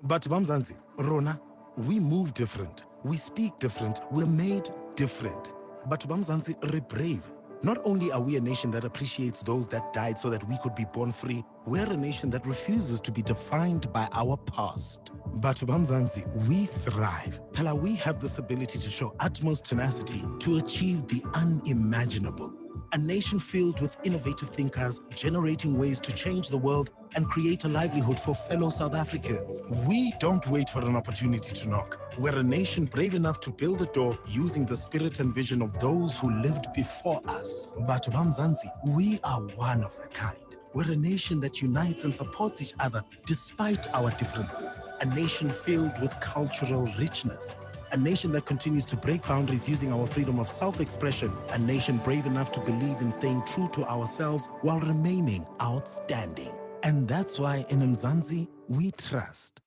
But Bamzansi, Rona, we move different, we speak different, we're made different. But Bamzansi, we're brave. Not only are we a nation that appreciates those that died so that we could be born free, we're a nation that refuses to be defined by our past. But Bamzansi, we thrive. Pela, we have this ability to show utmost tenacity to achieve the unimaginable. A nation filled with innovative thinkers, generating ways to change the world and create a livelihood for fellow South Africans. We don't wait for an opportunity to knock. We're a nation brave enough to build a door using the spirit and vision of those who lived before us. But Bamzansi, we are one of a kind. We're a nation that unites and supports each other despite our differences. A nation filled with cultural richness. A nation that continues to break boundaries using our freedom of self-expression. A nation brave enough to believe in staying true to ourselves while remaining outstanding. And that's why in Mzansi, we trust.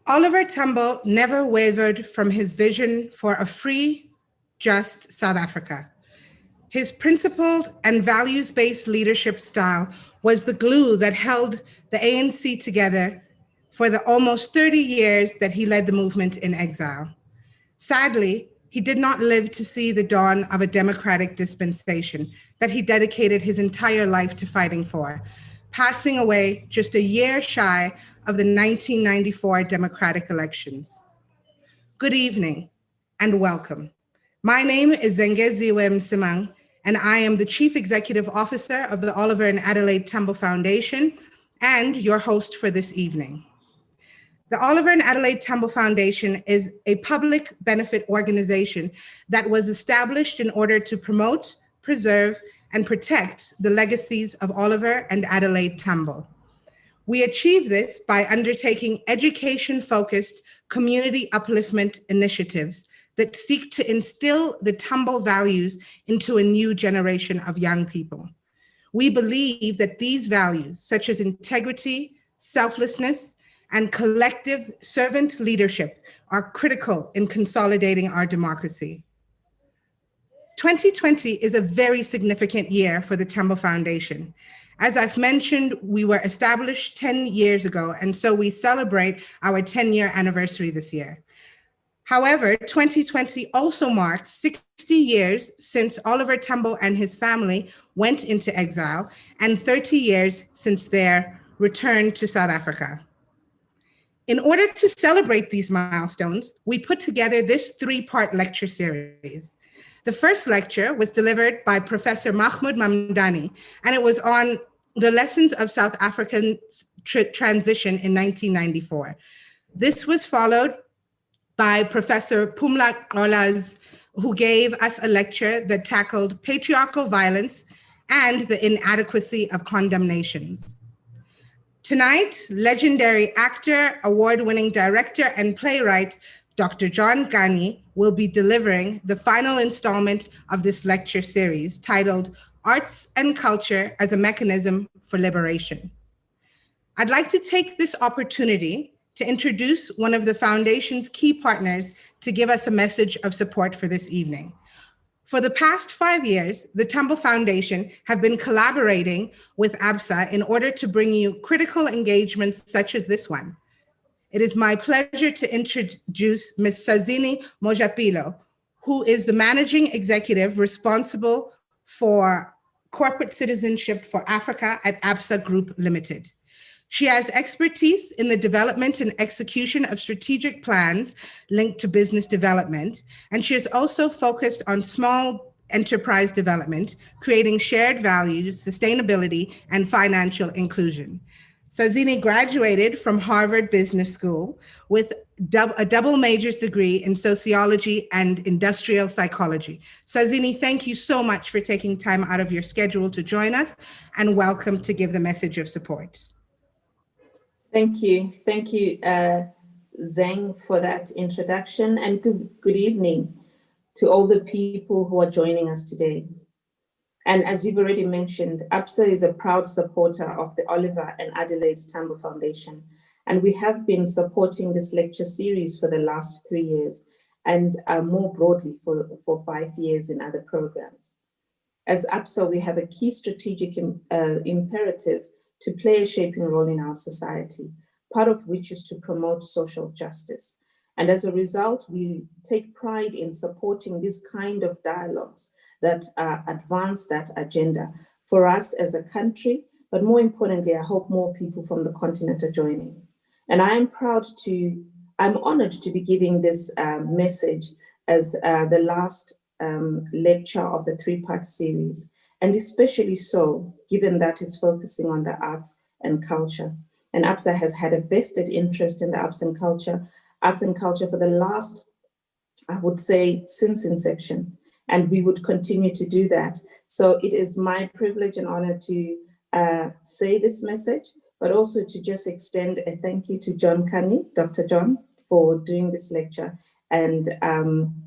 Oliver Tambo never wavered from his vision for a free, just South Africa. His principled and values-based leadership style was the glue that held the ANC together for the almost 30 years that he led the movement in exile. Sadly, he did not live to see the dawn of a democratic dispensation that he dedicated his entire life to fighting for, passing away just a year shy of the 1994 democratic elections. Good evening and welcome. My name is Zengeziwe Msimang, and I am the Chief Executive Officer of the Oliver and Adelaide Tambo Foundation and your host for this evening. The Oliver and Adelaide Tambo Foundation is a public benefit organization that was established in order to promote, preserve, and protect the legacies of Oliver and Adelaide Tambo. We achieve this by undertaking education-focused community upliftment initiatives that seek to instill the Tambo values into a new generation of young people. We believe that these values, such as integrity, selflessness, and collective servant leadership, are critical in consolidating our democracy. 2020 is a very significant year for the Tambo Foundation. As I've mentioned, we were established 10 years ago, and so we celebrate our 10-year anniversary this year. However, 2020 also marks 60 years since Oliver Tambo and his family went into exile, and 30 years since their return to South Africa. In order to celebrate these milestones, we put together this three-part lecture series. The first lecture was delivered by Professor Mahmoud Mamdani, and it was on the lessons of South African transition in 1994. This was followed by Professor Pumla Olaz, who gave us a lecture that tackled patriarchal violence and the inadequacy of condemnations. Tonight, legendary actor, award-winning director, and playwright, Dr. John Kani will be delivering the final installment of this lecture series titled Arts and Culture as a Mechanism for Liberation. I'd like to take this opportunity to introduce one of the Foundation's key partners to give us a message of support for this evening. For the past 5 years, the Tambo Foundation have been collaborating with ABSA in order to bring you critical engagements such as this one. It is my pleasure to introduce Ms. Sazini Mojapilo, who is the Managing Executive responsible for corporate citizenship for Africa at ABSA Group Limited. She has expertise in the development and execution of strategic plans linked to business development, and she is also focused on small enterprise development, creating shared values, sustainability, and financial inclusion. Sazini graduated from Harvard Business School with a double major's degree in sociology and industrial psychology. Sazini, thank you so much for taking time out of your schedule to join us, and welcome to give the message of support. Thank you. Thank you, Zeng, for that introduction, and good evening to all the people who are joining us today. And as you've already mentioned, APSA is a proud supporter of the Oliver and Adelaide Tambo Foundation, and we have been supporting this lecture series for the last 3 years, and more broadly for 5 years in other programs. As APSA, we have a key strategic imperative to play a shaping role in our society, part of which is to promote social justice. And as a result, we take pride in supporting this kind of dialogues that advance that agenda for us as a country, but more importantly, I hope more people from the continent are joining. And I'm honored to be giving this message as the last lecture of the 3-part series, and especially so, given that it's focusing on the arts and culture. And APSA has had a vested interest in the arts and culture for the last, I would say, since inception, and we would continue to do that. So it is my privilege and honor to say this message, but also to just extend a thank you to John Kani, Dr. John, for doing this lecture, and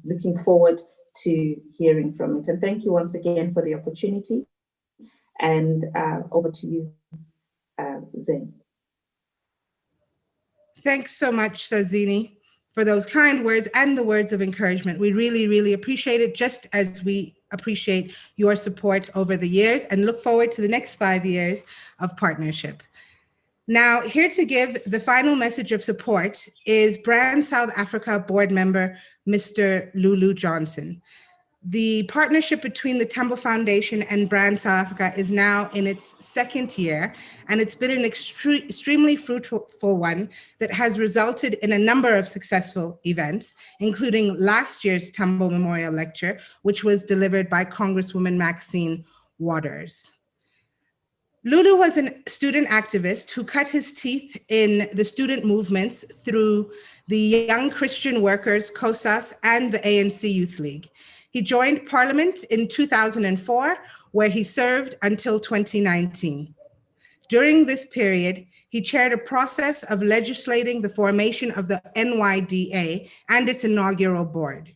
looking forward to hearing from it. And thank you once again for the opportunity. And over to you, Zen. Thanks so much, Sazini, for those kind words and the words of encouragement. We really, really appreciate it, just as we appreciate your support over the years, and look forward to the next 5 years of partnership. Now, here to give the final message of support is Brand South Africa board member, Mr. Lulu Johnson. The partnership between the Tambo Foundation and Brand South Africa is now in its 2nd year, and it's been an extremely fruitful one that has resulted in a number of successful events, including last year's Tambo Memorial Lecture, which was delivered by Congresswoman Maxine Waters. Lulu was a student activist who cut his teeth in the student movements through the Young Christian Workers, COSAS, and the ANC Youth League. He joined Parliament in 2004, where he served until 2019. During this period, he chaired a process of legislating the formation of the NYDA and its inaugural board.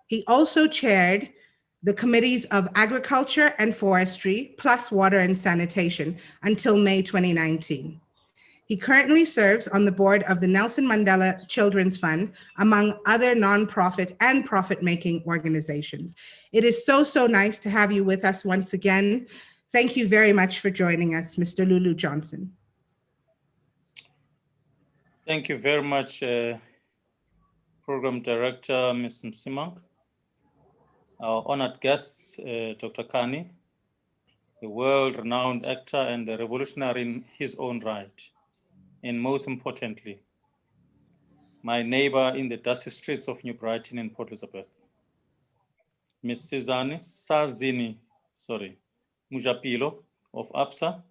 He also chaired the committees of Agriculture and Forestry, plus Water and Sanitation, until May 2019. He currently serves on the board of the Nelson Mandela Children's Fund, among other nonprofit and profit-making organizations. It is so, so nice to have you with us once again. Thank you very much for joining us, Mr. Lulu Johnson. Thank you very much, Program Director, Ms. Msimang. Our honored guests, Dr. Kani, the world-renowned actor and a revolutionary in his own right. And most importantly, my neighbor in the dusty streets of New Brighton and Port Elizabeth, Ms. Sazini Mujapilo of APSA.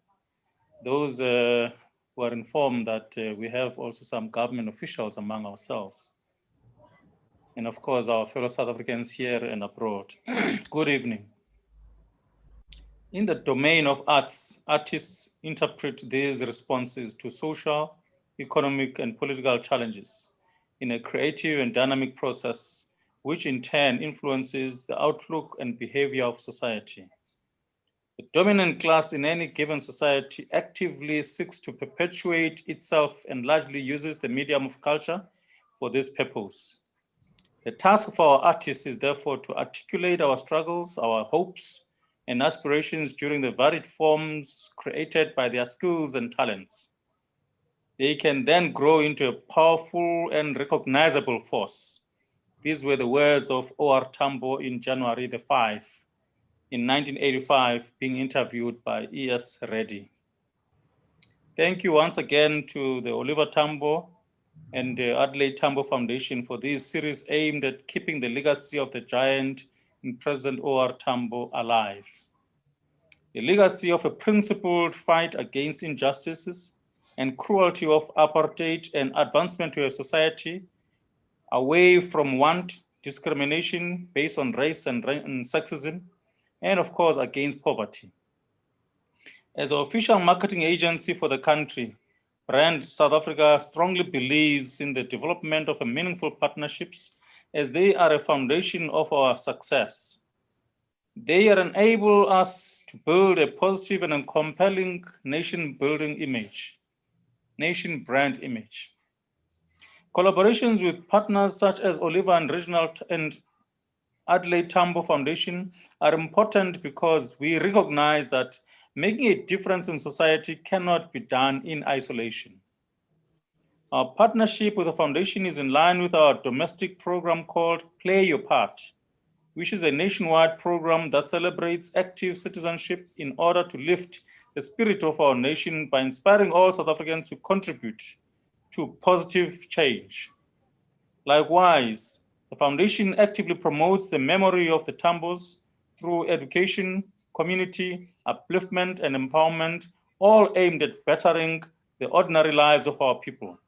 Those who are informed that we have also some government officials among ourselves. And of course, our fellow South Africans here and abroad. Good evening. In the domain of arts, artists interpret these responses to social, economic, and political challenges in a creative and dynamic process, which in turn influences the outlook and behavior of society. The dominant class in any given society actively seeks to perpetuate itself and largely uses the medium of culture for this purpose. The task of our artists is therefore to articulate our struggles, our hopes, and aspirations during the varied forms created by their skills and talents. They can then grow into a powerful and recognizable force. These were the words of O.R. Tambo in January the 5th, in 1985, being interviewed by E.S. Reddy. Thank you once again to the Oliver Tambo and the Adelaide Tambo Foundation for this series aimed at keeping the legacy of the giant in President O.R. Tambo alive. The legacy of a principled fight against injustices and cruelty of apartheid and advancement to a society away from want, discrimination based on race and sexism, and of course, against poverty. As the official marketing agency for the country, Brand South Africa strongly believes in the development of meaningful partnerships as they are a foundation of our success. They enable us to build a positive and a compelling nation brand image. Collaborations with partners such as Oliver and Reginald and Adelaide Tambo Foundation are important because we recognize that making a difference in society cannot be done in isolation. Our partnership with the foundation is in line with our domestic program called Play Your Part, which is a nationwide program that celebrates active citizenship in order to lift the spirit of our nation by inspiring all South Africans to contribute to positive change. Likewise, the foundation actively promotes the memory of the Tambos through education, community, upliftment, and empowerment, all aimed at bettering the ordinary lives of our people.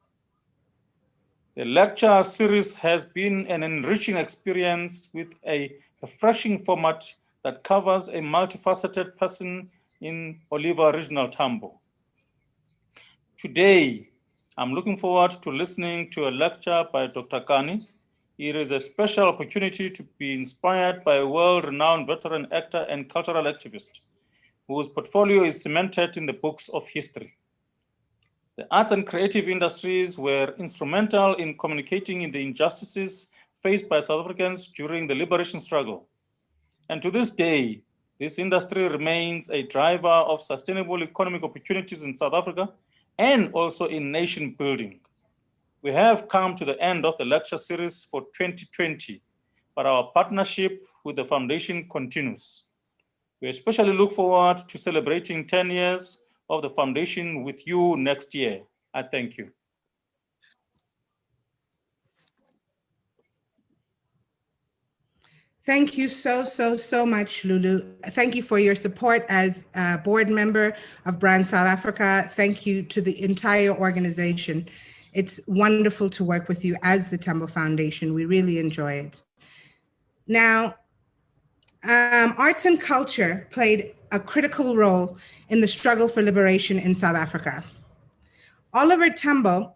The lecture series has been an enriching experience with a refreshing format that covers a multifaceted person in Oliver Reginald Tambo. Today, I'm looking forward to listening to a lecture by Dr. Kani. It is a special opportunity to be inspired by a world-renowned veteran actor and cultural activist whose portfolio is cemented in the books of history. The arts and creative industries were instrumental in communicating in the injustices faced by South Africans during the liberation struggle. And to this day, this industry remains a driver of sustainable economic opportunities in South Africa and also in nation building. We have come to the end of the lecture series for 2020, but our partnership with the foundation continues. We especially look forward to celebrating 10 years of the foundation with you next year. I thank you. Thank you so much, Lulu. Thank you for your support as a board member of Brand South Africa. Thank you to the entire organization. It's wonderful to work with you as the Tambo Foundation. We really enjoy it. Now, arts and culture played a critical role in the struggle for liberation in South Africa. Oliver Tambo,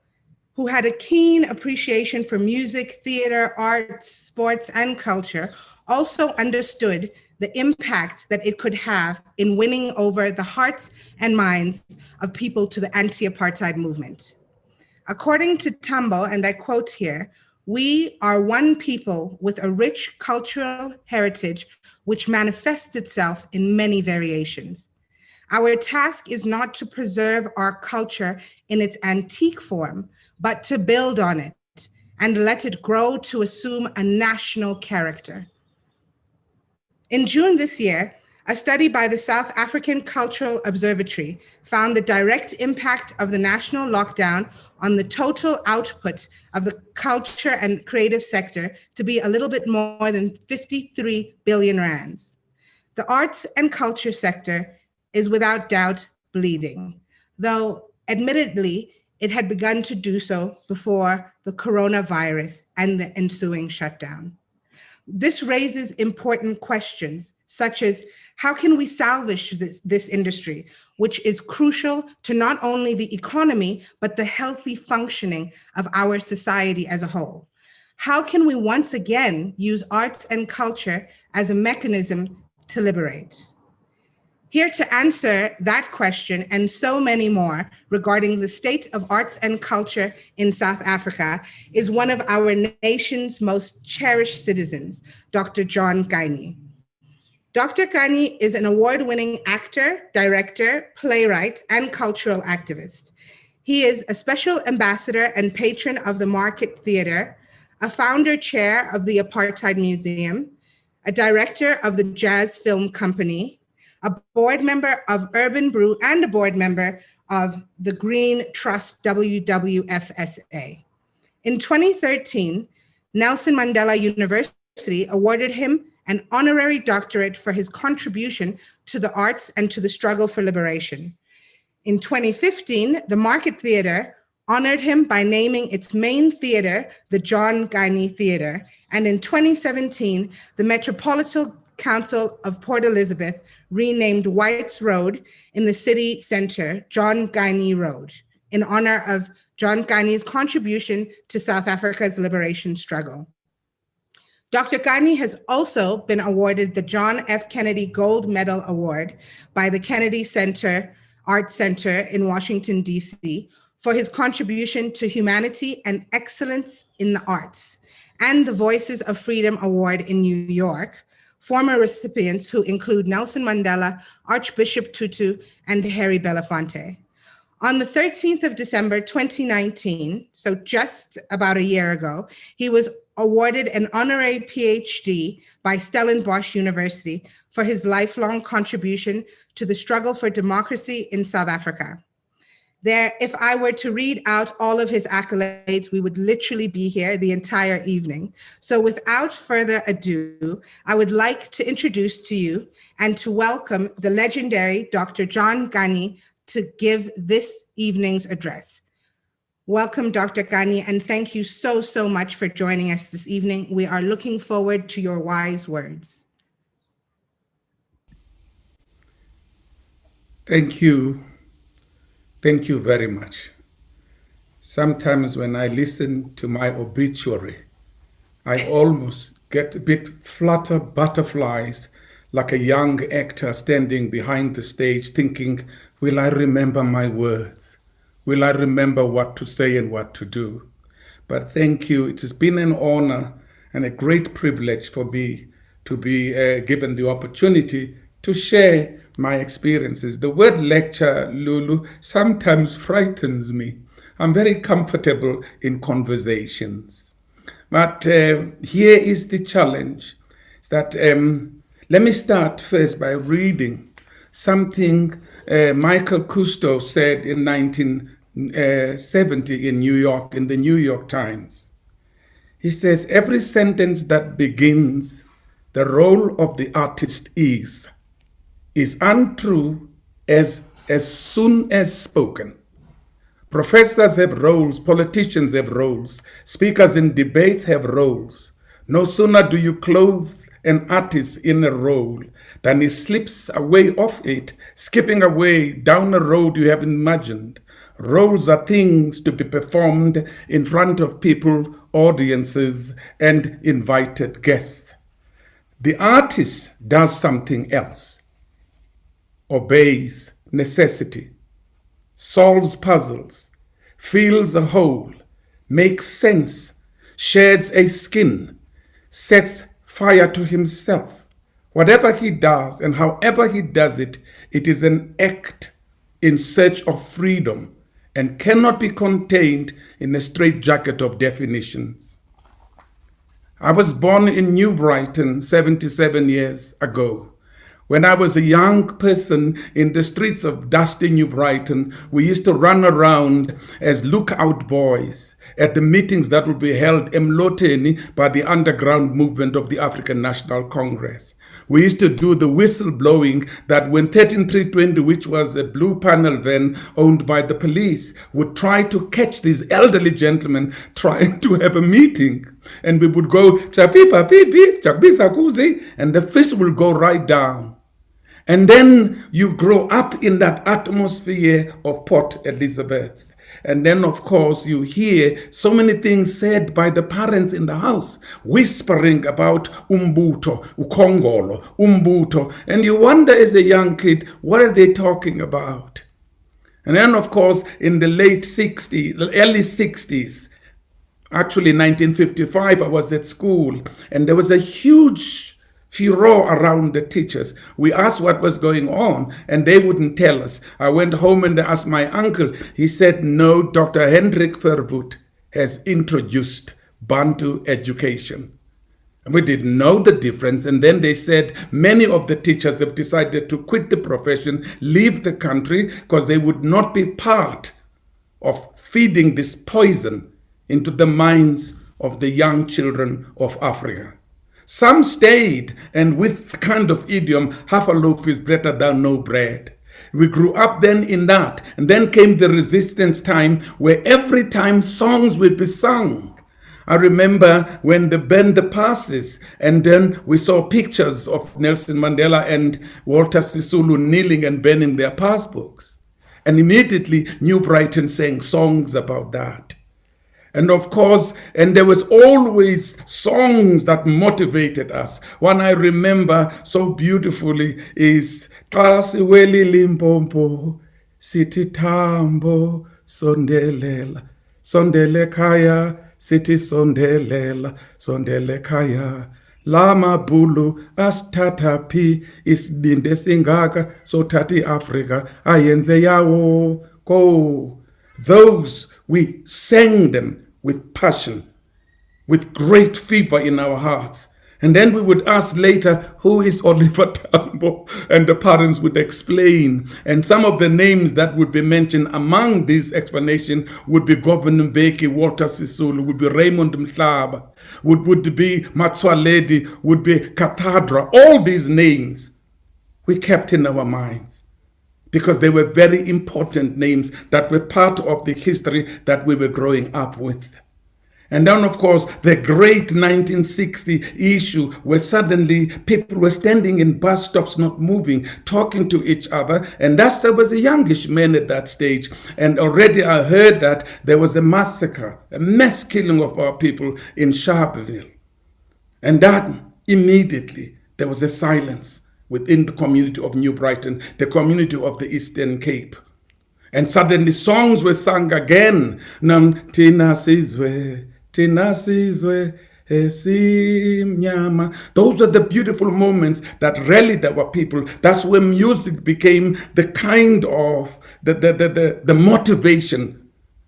who had a keen appreciation for music, theater, arts, sports, and culture, also understood the impact that it could have in winning over the hearts and minds of people to the anti-apartheid movement. According to Tambo, and I quote here, "We are one people with a rich cultural heritage which manifests itself in many variations. Our task is not to preserve our culture in its antique form, but to build on it and let it grow to assume a national character." In June this year, a study by the South African Cultural Observatory found the direct impact of the national lockdown on the total output of the culture and creative sector to be a little bit more than 53 billion rands. The arts and culture sector is without doubt bleeding, though admittedly, it had begun to do so before the coronavirus and the ensuing shutdown. This raises important questions, such as how can we salvage this industry, which is crucial to not only the economy, but the healthy functioning of our society as a whole? How can we once again use arts and culture as a mechanism to liberate? Here to answer that question and so many more regarding the state of arts and culture in South Africa is one of our nation's most cherished citizens, Dr. John Gainey. Dr. Kani is an award-winning actor, director, playwright, and cultural activist. He is a special ambassador and patron of the Market Theatre, a founder chair of the Apartheid Museum, a director of the Jazz Film Company, a board member of Urban Brew, and a board member of the Green Trust WWFSA. In 2013, Nelson Mandela University awarded him an honorary doctorate for his contribution to the arts and to the struggle for liberation. In 2015, the Market Theatre honored him by naming its main theater the John Gainey Theater, and in 2017, the Metropolitan Council of Port Elizabeth renamed White's Road in the city center John Gainey Road in honor of John Gainey's contribution to South Africa's liberation struggle. Dr. Kani has also been awarded the John F. Kennedy Gold Medal Award by the Kennedy Art Center in Washington, D.C., for his contribution to humanity and excellence in the arts, and the Voices of Freedom Award in New York, former recipients who include Nelson Mandela, Archbishop Tutu, and Harry Belafonte. On the 13th of December, 2019, so just about a year ago, he was awarded an honorary PhD by Stellenbosch University for his lifelong contribution to the struggle for democracy in South Africa. If I were to read out all of his accolades, we would literally be here the entire evening. So without further ado, I would like to introduce to you and to welcome the legendary Dr. John Gunny to give this evening's address. Welcome, Dr. Kani, and thank you so, so much for joining us this evening. We are looking forward to your wise words. Thank you. Thank you very much. Sometimes when I listen to my obituary, I almost get a bit flutter butterflies like a young actor standing behind the stage thinking, will I remember my words? Will I remember what to say and what to do? But thank you. It has been an honor and a great privilege for me to be given the opportunity to share my experiences. The word lecture, Lulu, sometimes frightens me. I'm very comfortable in conversations. But here is the challenge. It's that let me start first by reading something Michael Cousteau said in 1970 in New York, in the New York Times. He says, every sentence that begins, the role of the artist is untrue as soon as spoken. Professors have roles, politicians have roles, speakers in debates have roles. No sooner do you clothe an artist in a role than he slips away off it, skipping away down a road you haven't imagined. Roles are things to be performed in front of people, audiences, and invited guests. The artist does something else, obeys necessity, solves puzzles, fills a hole, makes sense, sheds a skin, sets fire to himself. Whatever he does and however he does it, it is an act in search of freedom and cannot be contained in a straitjacket of definitions. I was born in New Brighton 77 years ago. When I was a young person in the streets of dusty New Brighton, we used to run around as lookout boys at the meetings that would be held Emloteni by the underground movement of the African National Congress. We used to do the whistle blowing that when 13320, which was a blue panel van owned by the police, would try to catch these elderly gentlemen trying to have a meeting. And we would go, and the fish will go right down. And then you grow up in that atmosphere of Port Elizabeth. And then, of course, you hear so many things said by the parents in the house, whispering about umbuto, ukongolo, umbuto. And you wonder as a young kid, what are they talking about? And then, of course, in the late 60s, early 60s, actually 1955, I was at school, and there was a huge furor around the teachers. We asked what was going on, and they wouldn't tell us. I went home and asked my uncle. He said, no, Dr. Hendrik Verwoerd has introduced Bantu education. And we didn't know the difference. And then they said many of the teachers have decided to quit the profession, leave the country, because they would not be part of feeding this poison into the minds of the young children of Africa. Some stayed, and with kind of idiom, half a loaf is better than no bread. We grew up then in that. And then came the resistance time where every time songs would be sung. I remember when the band The Passes, and then we saw pictures of Nelson Mandela and Walter Sisulu kneeling and burning their passbooks. And immediately New Brighton sang songs about that. And of course, and there was always songs that motivated us. One I remember so beautifully is Xa siweli Limpopo, sithi Tambo sondelela, sondele kaya, sithi sondelela, sondele kaya. Lama bulu asithatha phi isibinde singaka sothatha iAfrika ayenze yawo go. Those, we sang them with passion, with great fervor in our hearts. And then we would ask later, who is Oliver Tambo? And the parents would explain. And some of the names that would be mentioned among this explanation would be Governor Mbeki, Walter Sisulu, would be Raymond Mhlaba, would be Matsoaledi, would be Cathedra. All these names we kept in our minds, because they were very important names that were part of the history that we were growing up with. And then, of course, the great 1960 issue where suddenly people were standing in bus stops, not moving, talking to each other. And I was a youngish man at that stage. And already I heard that there was a massacre, a mass killing of our people in Sharpeville. And that immediately there was a silence within the community of New Brighton, the community of the Eastern Cape. And suddenly songs were sung again. Nam tina sizwe, esimnyama. Those are the beautiful moments that rallied our people. That's when music became the kind of the motivation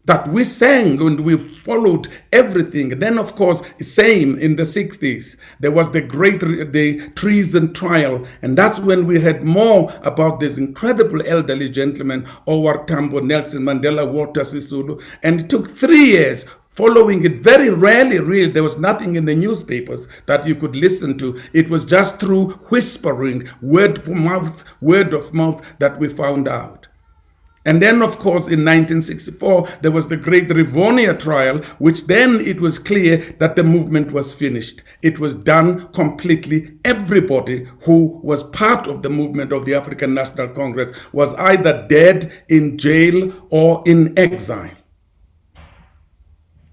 that we sang and we followed everything. And then, of course, same in the 60s, there was the Treason Trial. And that's when we heard more about this incredible elderly gentleman, Howard Tambo, Nelson Mandela, Walter Sisulu. And it took 3 years following it. Very rarely, really, there was nothing in the newspapers that you could listen to. It was just through whispering, word of mouth, that we found out. And then, of course, in 1964, there was the great Rivonia trial, which then it was clear that the movement was finished. It was done completely. Everybody who was part of the movement of the African National Congress was either dead, in jail, or in exile.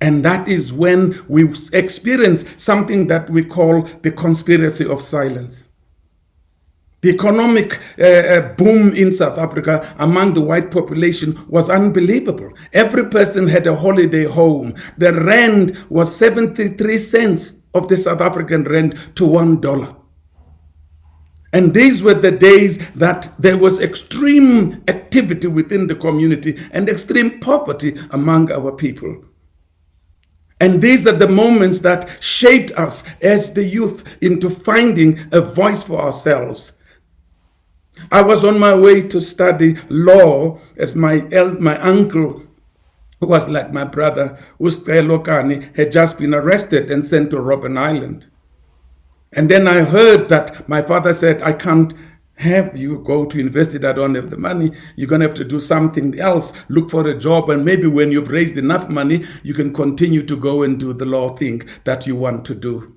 And that is when we experienced something that we call the conspiracy of silence. The economic boom in South Africa among the white population was unbelievable. Every person had a holiday home. The rand was 73 cents of the South African rand to $1. And these were the days that there was extreme activity within the community and extreme poverty among our people. And these are the moments that shaped us as the youth into finding a voice for ourselves. I was on my way to study law as my uncle, who was like my brother, John Kani, had just been arrested and sent to Robben Island. And then I heard that my father said, I can't have you go to university. I don't have the money. You're going to have to do something else, look for a job, and maybe when you've raised enough money, you can continue to go and do the law thing that you want to do.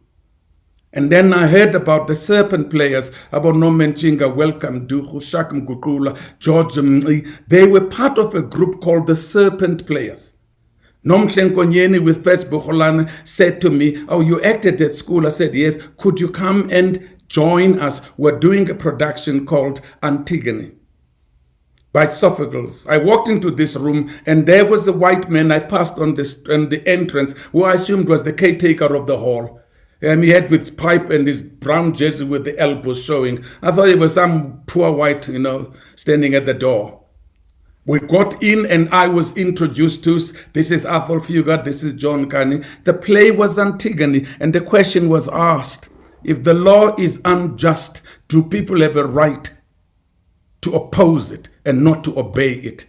And then I heard about the serpent players, about Norman Chinga, Welcome, Duhu, Shakam Gukula, George Mli. They were part of a group called the Serpent Players. Nomhlenkonyeni with First Bukholana said to me, oh, you acted at school? I said, yes. Could you come and join us? We're doing a production called Antigone by Sophocles. I walked into this room and there was a white man I passed on the entrance, who I assumed was the caretaker of the hall. And he had with his pipe and his brown jersey with the elbows showing. I thought it was some poor white, standing at the door. We got in and I was introduced to, this is Athol Fugard, this is John Kani. The play was Antigone, and the question was asked, if the law is unjust, do people have a right to oppose it and not to obey it?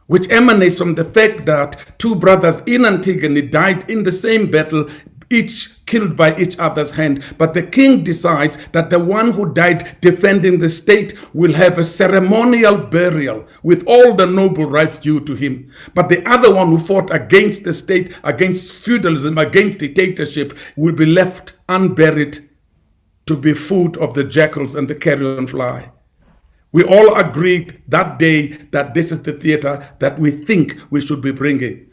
Which emanates from the fact that two brothers in Antigone died in the same battle each killed by each other's hand. But the king decides that the one who died defending the state will have a ceremonial burial with all the noble rights due to him. But the other one who fought against the state, against feudalism, against dictatorship, will be left unburied to be food of the jackals and the carrion fly. We all agreed that day that this is the theater that we think we should be bringing.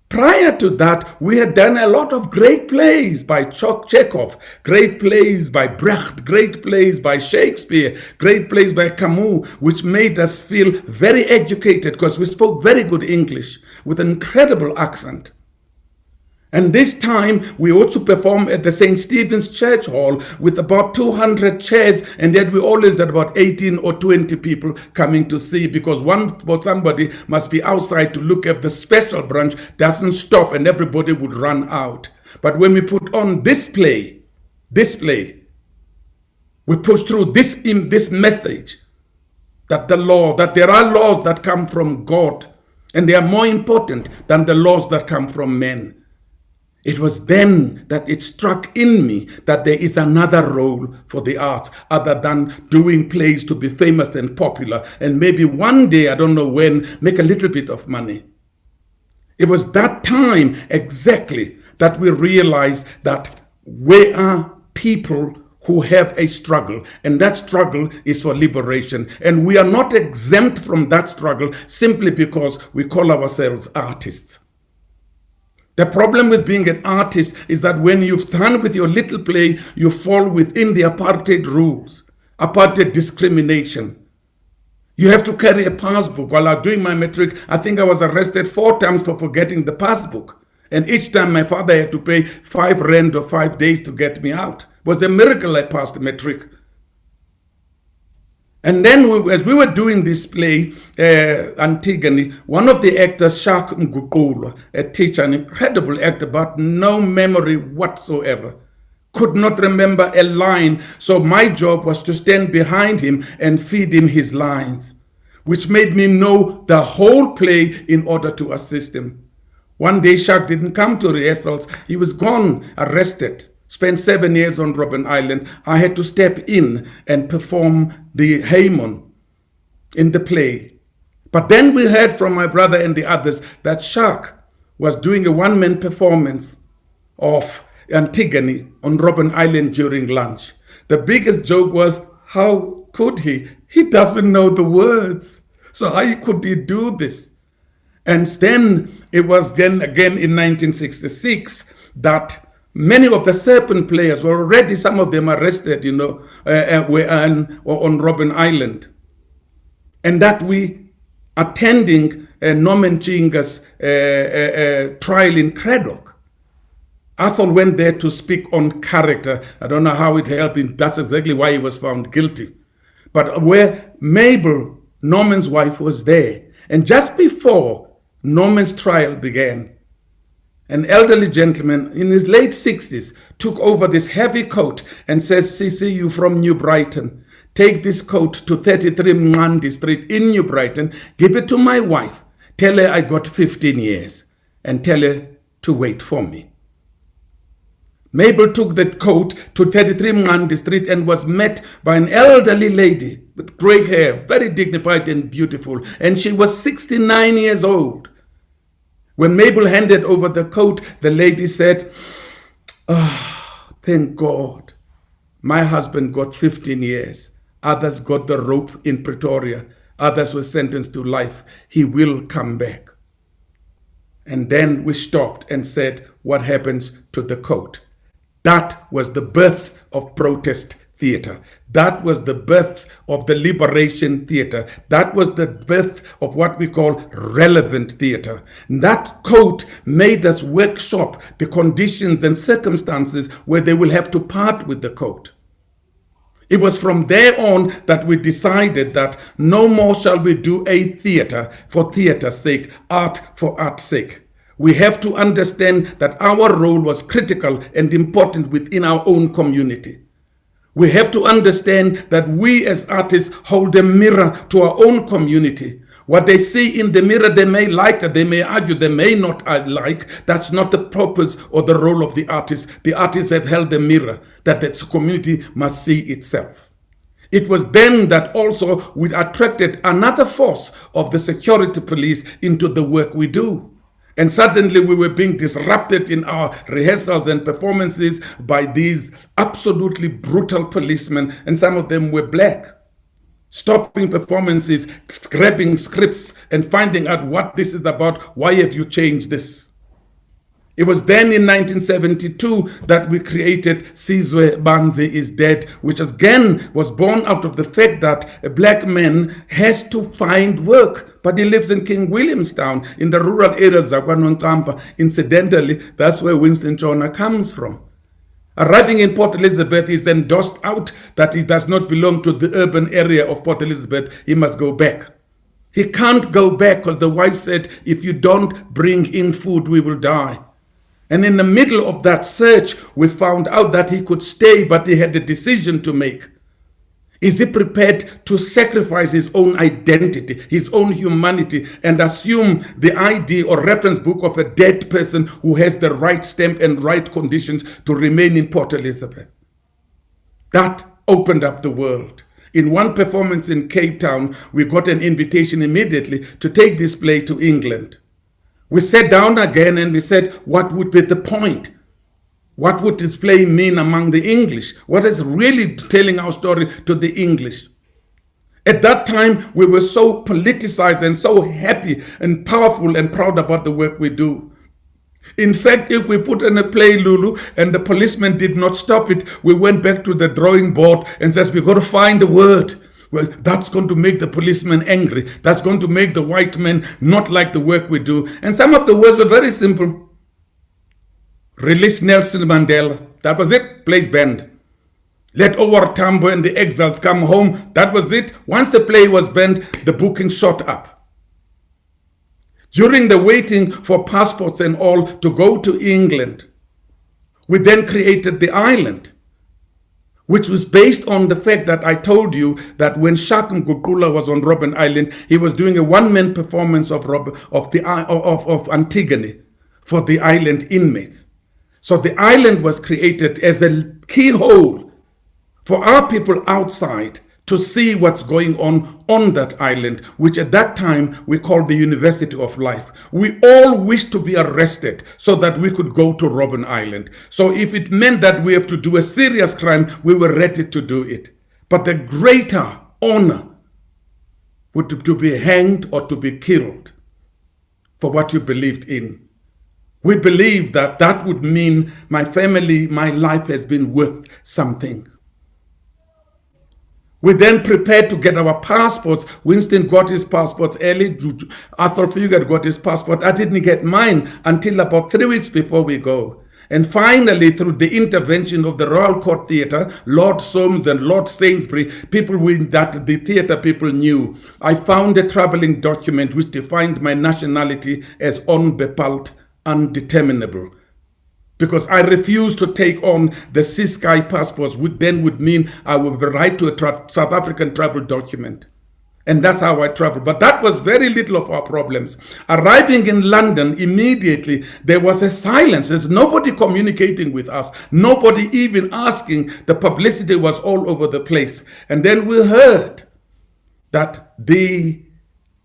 Prior to that, we had done a lot of great plays by Chekhov, great plays by Brecht, great plays by Shakespeare, great plays by Camus, which made us feel very educated because we spoke very good English with an incredible accent. And this time, we also performed at the St. Stephen's Church Hall with about 200 chairs, and yet we always had about 18 or 20 people coming to see, because somebody must be outside to look if the special branch doesn't stop, and everybody would run out. But when we put on this play, we push through this message that that there are laws that come from God, and they are more important than the laws that come from men. It was then that it struck in me that there is another role for the arts other than doing plays to be famous and popular, and maybe one day, I don't know when, make a little bit of money. It was that time exactly that we realized that we are people who have a struggle, and that struggle is for liberation. And we are not exempt from that struggle simply because we call ourselves artists. The problem with being an artist is that when you stand with your little play, you fall within the apartheid rules, apartheid discrimination. You have to carry a passbook. While I was doing my matric, I think I was arrested 4 times for forgetting the passbook. And each time my father had to pay 5 rand or 5 days to get me out. It was a miracle I passed the matric. And then as we were doing this play, Antigone, one of the actors, Shak Ngukulu, a teacher, an incredible actor, but no memory whatsoever, could not remember a line. So my job was to stand behind him and feed him his lines, which made me know the whole play in order to assist him. One day, Shak didn't come to rehearsals. He was gone, arrested. Spent 7 years on Robben Island. I had to step in and perform the Haemon in the play. But then we heard from my brother and the others that Shak was doing a one-man performance of Antigone on Robben Island during lunch. The biggest joke was, how could he? He doesn't know the words. So how could he do this? And then it was then again in 1966 that many of the Serpent players were already, some of them arrested, were on Robben Island. And that we attending Norman Chinga's trial in Craddock. Athol went there to speak on character. I don't know how it helped him. That's exactly why he was found guilty. But where Mabel, Norman's wife, was there. And just before Norman's trial began, an elderly gentleman in his late 60s took over this heavy coat and says, "Sisi, you from New Brighton. Take this coat to 33 Mngandi Street in New Brighton. Give it to my wife. Tell her I got 15 years and tell her to wait for me." Mabel took that coat to 33 Mngandi Street and was met by an elderly lady with gray hair, very dignified and beautiful. And she was 69 years old. When Mabel handed over the coat, the lady said, "Oh, thank God. My husband got 15 years. Others got the rope in Pretoria. Others were sentenced to life. He will come back." And then we stopped and said, what happens to the coat? That was the birth of protest theater. That was the birth of the liberation theater. That was the birth of what we call relevant theater. That coat made us workshop the conditions and circumstances where they will have to part with the coat. It was from there on that we decided that no more shall we do a theater for theater's sake, art for art's sake. We have to understand that our role was critical and important within our own community. We have to understand that we as artists hold a mirror to our own community. What they see in the mirror, they may like it, they may argue, they may not like. That's not the purpose or the role of the artist. The artists have held the mirror that the community must see itself. It was then that also we attracted another force of the security police into the work we do. And suddenly we were being disrupted in our rehearsals and performances by these absolutely brutal policemen, and some of them were black. Stopping performances, scrapping scripts, and finding out what this is about. Why have you changed this? It was then in 1972 that we created Sizwe Banzi is Dead, which again was born out of the fact that a black man has to find work, but he lives in King Williamstown, in the rural areas of Kwanontampa. Incidentally, that's where Winston Chona comes from. Arriving in Port Elizabeth, he's endorsed out that he does not belong to the urban area of Port Elizabeth. He must go back. He can't go back because the wife said, if you don't bring in food, we will die. And in the middle of that search, we found out that he could stay, but he had a decision to make. Is he prepared to sacrifice his own identity, his own humanity, and assume the ID or reference book of a dead person who has the right stamp and right conditions to remain in Port Elizabeth? That opened up the world. In one performance in Cape Town, we got an invitation immediately to take this play to England. We sat down again and we said, what would be the point? What would this play mean among the English? What is really telling our story to the English? At that time, we were so politicized and so happy and powerful and proud about the work we do. In fact, if we put in a play, Lulu, and the policeman did not stop it, we went back to the drawing board and said, we've got to find a word. Well, that's going to make the policeman angry. That's going to make the white men not like the work we do. And some of the words were very simple. Release Nelson Mandela. That was it. Place banned. Let Owar Tambo and the exiles come home. That was it. Once the play was banned, the booking shot up. During the waiting for passports and all to go to England, we then created the island, which was based on the fact that I told you that when Shaka Mgukula was on Robben Island, he was doing a one-man performance of Antigone for the island inmates. So the island was created as a keyhole for our people outside to see what's going on that island, which at that time we called the University of Life. We all wished to be arrested so that we could go to Robben Island. So if it meant that we have to do a serious crime, we were ready to do it. But the greater honor would to be hanged or to be killed for what you believed in. We believed that that would mean my family, my life has been worth something. We then prepared to get our passports. Winston got his passports early. Arthur Fugard got his passport. I didn't get mine until about 3 weeks before we go. And finally, through the intervention of the Royal Court Theatre, Lord Soames and Lord Sainsbury, people that the theatre people knew, I found a traveling document which defined my nationality as unbepalt, undeterminable. Because I refused to take on the Sky passports, which then would mean I would have the right to a South African travel document. And that's how I traveled. But that was very little of our problems. Arriving in London, immediately, there was a silence. There's nobody communicating with us. Nobody even asking. The publicity was all over the place. And then we heard that the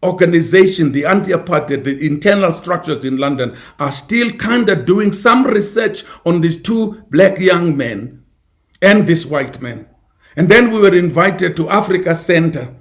organization, the anti-apartheid, the internal structures in London are still kind of doing some research on these two black young men and this white man. And then we were invited to Africa Center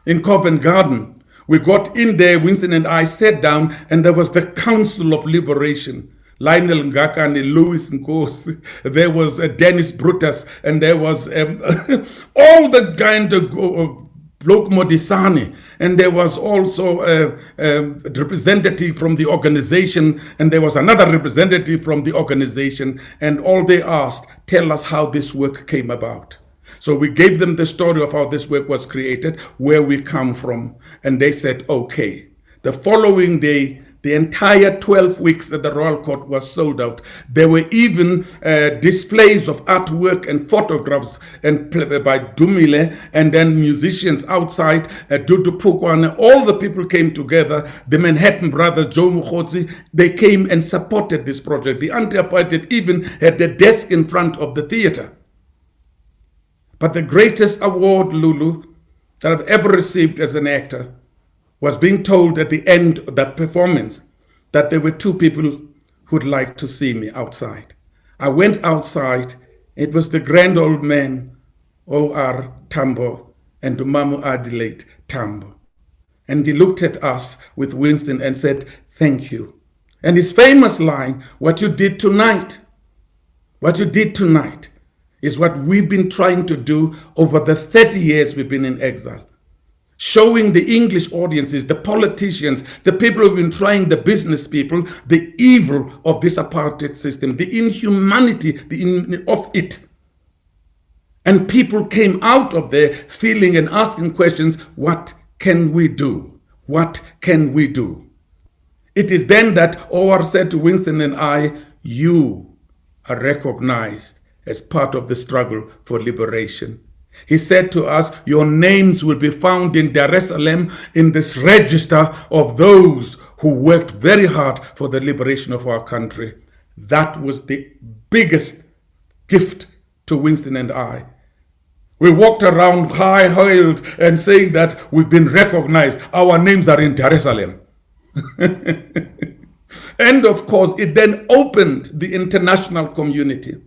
in Covent Garden. We got in there, Winston and I sat down, and there was the Council of Liberation. Lionel Ngakane, Louis Nkosi, there was Dennis Brutus, and there was all the kind of Bloke Modisani, and there was also a representative from the organization, and there was another representative from the organization, and all they asked, tell us how this work came about. So we gave them the story of how this work was created, where we come from, and they said, okay. The following day, The entire 12 weeks at the Royal Court was sold out. There were even displays of artwork and photographs and by Dumile, and then musicians outside, Dudu Pukwane. All the people came together. The Manhattan brothers, Joe Mukhotsi, they came and supported this project. The anti-apartheid even had a desk in front of the theater. But the greatest award, Lulu, that I've ever received as an actor was being told at the end of that performance that there were two people who'd like to see me outside. I went outside. It was the grand old man, O.R. Tambo, and Dumamu Adelaide Tambo. And he looked at us with Winston and said, "Thank you." And his famous line, "What you did tonight, is what we've been trying to do over the 30 years we've been in exile. Showing the English audiences, the politicians, the people who've been trying, the business people, the evil of this apartheid system, the inhumanity of it." And people came out of there feeling and asking questions, what can we do? What can we do? It is then that O.R. said to Winston and I, "You are recognized as part of the struggle for liberation." He said to us, "Your names will be found in Dar es Salaam in this register of those who worked very hard for the liberation of our country." That was the biggest gift to Winston and I. We walked around high-hailed and saying that we've been recognized. Our names are in Dar es Salaam. And of course, it then opened the international community.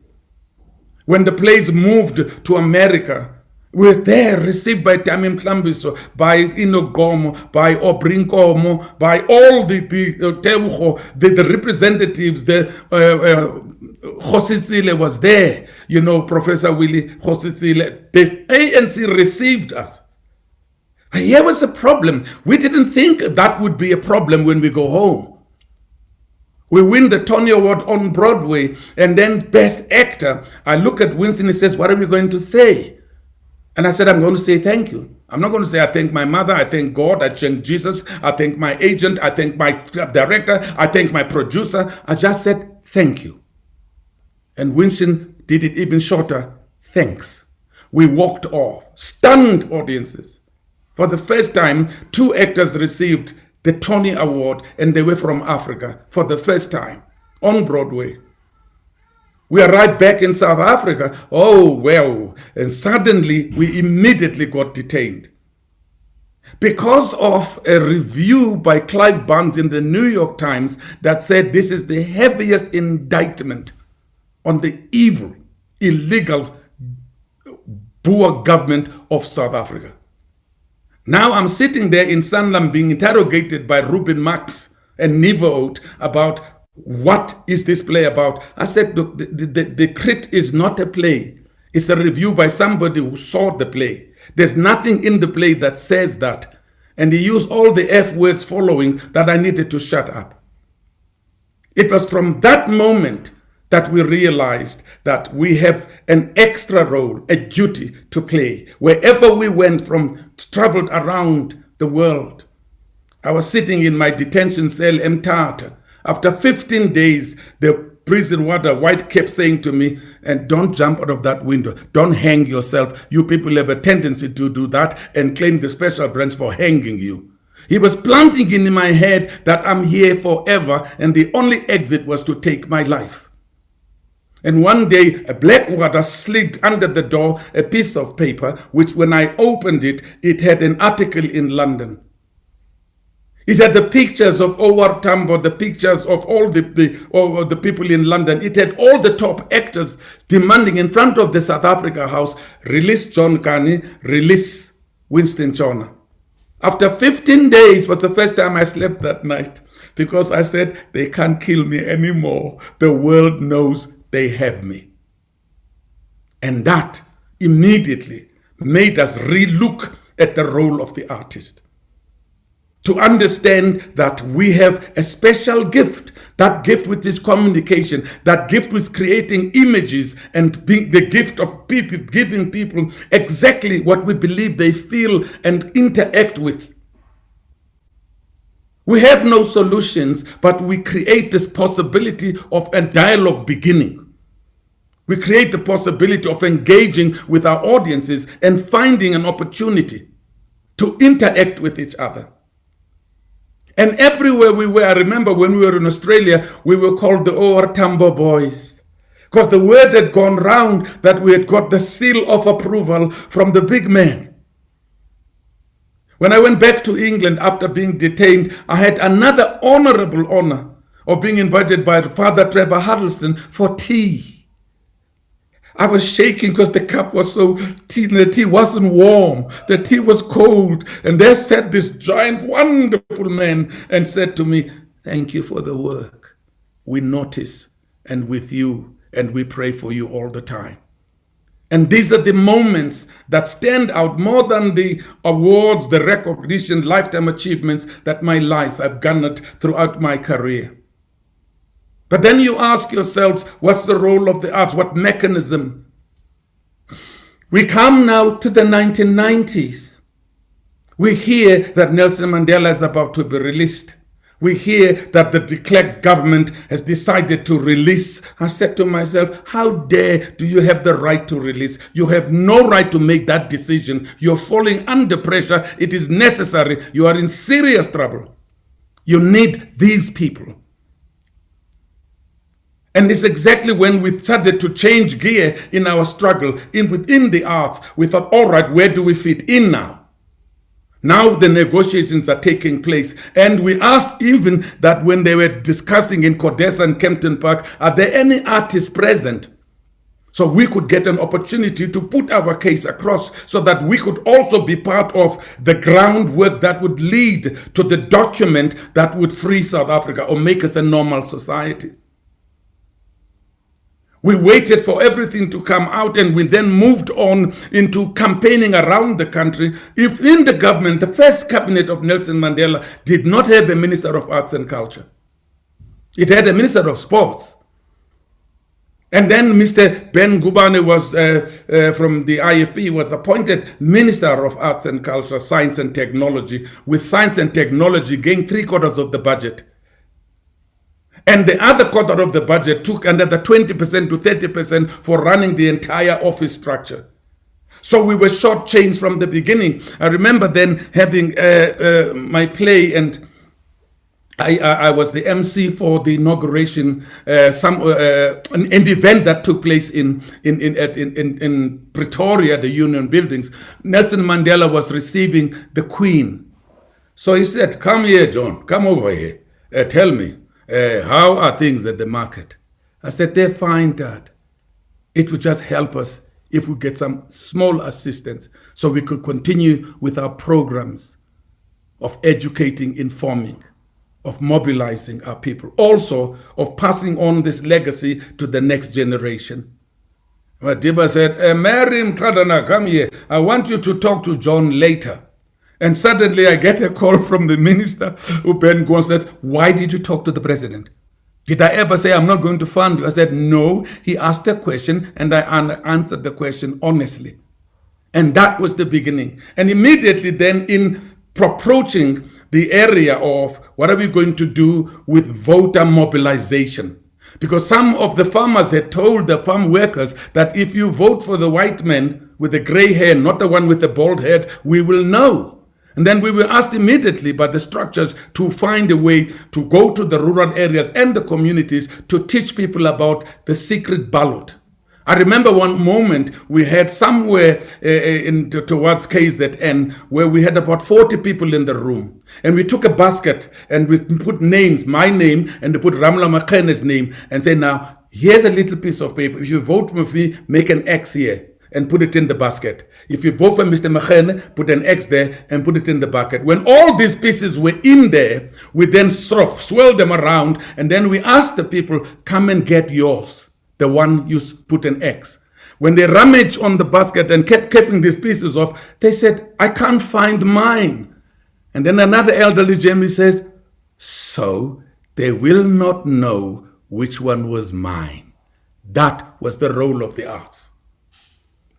When the plays moved to America, we were there, received by Tamim Klambiso, by Inogomo, by Obrinkomo, by all the representatives. The Khositsile was there, Professor Willie Khositsile. The ANC received us. Here was a problem. We didn't think that would be a problem when we go home. We win the Tony Award on Broadway, and then Best Actor. I look at Winston, he says, "What are we going to say?" And I said, "I'm going to say thank you. I'm not going to say I thank my mother, I thank God, I thank Jesus, I thank my agent, I thank my director, I thank my producer." I just said thank you. And Winston did it even shorter. Thanks. We walked off. Stunned audiences. For the first time, 2 actors received the Tony Award, and they were from Africa for the first time on Broadway. We arrived back in South Africa. Oh, well, and suddenly we immediately got detained. Because of a review by Clive Barnes in the New York Times that said this is the heaviest indictment on the evil, illegal Boer government of South Africa. Now I'm sitting there in Sanlam being interrogated by Ruben Marx and Nivo about what is this play about. I said, the crit is not a play. It's a review by somebody who saw the play. There's nothing in the play that says that. And he used all the F words following that I needed to shut up. It was from that moment that we realized that we have an extra role, a duty to play. Wherever we went traveled around the world. I was sitting in my detention cell, Mthatha. After 15 days, the prison warder, White, kept saying to me, "And don't jump out of that window. Don't hang yourself. You people have a tendency to do that and claim the special branch for hanging you." He was planting in my head that I'm here forever, and the only exit was to take my life. And one day, a black warder slid under the door a piece of paper, which when I opened it, it had an article in London. It had the pictures of O.R. Tambo, the pictures of all the people in London. It had all the top actors demanding in front of the South Africa House, "Release John Kani, release Winston Chona." After 15 days was the first time I slept that night, because I said, they can't kill me anymore. The world knows they have me. And that immediately made us relook at the role of the artist. To understand that we have a special gift, that gift which is communication, that gift which is creating images, and the gift of people, giving people exactly what we believe they feel and interact with. We have no solutions, but we create this possibility of a dialogue beginning. We create the possibility of engaging with our audiences and finding an opportunity to interact with each other. And everywhere we were, I remember when we were in Australia, we were called the OR Tambo Boys, because the word had gone round that we had got the seal of approval from the big man. When I went back to England after being detained, I had another honorable honor of being invited by Father Trevor Huddleston for tea. I was shaking because the cup was the tea wasn't warm, the tea was cold. And there sat this giant, wonderful man and said to me, "Thank you for the work. We notice and with you, and we pray for you all the time." And these are the moments that stand out more than the awards, the recognition, lifetime achievements that my life I've garnered throughout my career. But then you ask yourselves, what's the role of the arts? What mechanism? We come now to the 1990s. We hear that Nelson Mandela is about to be released. We hear that the de Klerk government has decided to release. I said to myself, how dare do you have the right to release? You have no right to make that decision. You're falling under pressure. It is necessary. You are in serious trouble. You need these people. And it's exactly when we started to change gear in our struggle within the arts. We thought, all right, where do we fit in now? Now the negotiations are taking place. And we asked even that when they were discussing in Codesa and Kempton Park, are there any artists present? So we could get an opportunity to put our case across so that we could also be part of the groundwork that would lead to the document that would free South Africa or make us a normal society. We waited for everything to come out, and we then moved on into campaigning around the country. If in the government, the first cabinet of Nelson Mandela did not have a Minister of Arts and Culture. It had a Minister of Sports. And then Mr. Ben Gubane was from the IFP, was appointed Minister of Arts and Culture, Science and Technology, with science and technology gained 3/4 of the budget. And the other quarter of the budget took another 20% to 30% for running the entire office structure. So we were shortchanged from the beginning. I remember then having my play, and I was the MC for the inauguration, an event that took place in Pretoria, the Union Buildings. Nelson Mandela was receiving the Queen. So he said, "Come here, John, come over here. Tell me. How are things at the market?" I said, "They're fine, Dad. It would just help us if we get some small assistance so we could continue with our programs of educating, informing, of mobilizing our people, also of passing on this legacy to the next generation." Madiba said, "Mary Mkadana, come here. I want you to talk to John later." And suddenly I get a call from the minister, who Ben Gwan said, "Why did you talk to the president? Did I ever say I'm not going to fund you?" I said, "No." He asked a question and I answered the question honestly. And that was the beginning. And immediately then in approaching the area of what are we going to do with voter mobilization? Because some of the farmers had told the farm workers that if you vote for the white man with the gray hair, not the one with the bald head, we will know. And then we were asked immediately by the structures to find a way to go to the rural areas and the communities to teach people about the secret ballot. I remember one moment we had somewhere towards KZN where we had about 40 people in the room. And we took a basket and we put names, my name, and they put Ramla Makhene's name, and say, "Now, here's a little piece of paper. If you vote with me, make an X here and put it in the basket. If you vote for Mr. Makhene, put an X there and put it in the bucket." When all these pieces were in there, we then sort of swirled them around, and then we asked the people, "Come and get yours, the one you put an X." When they rummaged on the basket and kept keeping these pieces off, they said, "I can't find mine." And then another elderly gentleman says, "So they will not know which one was mine." That was the role of the arts.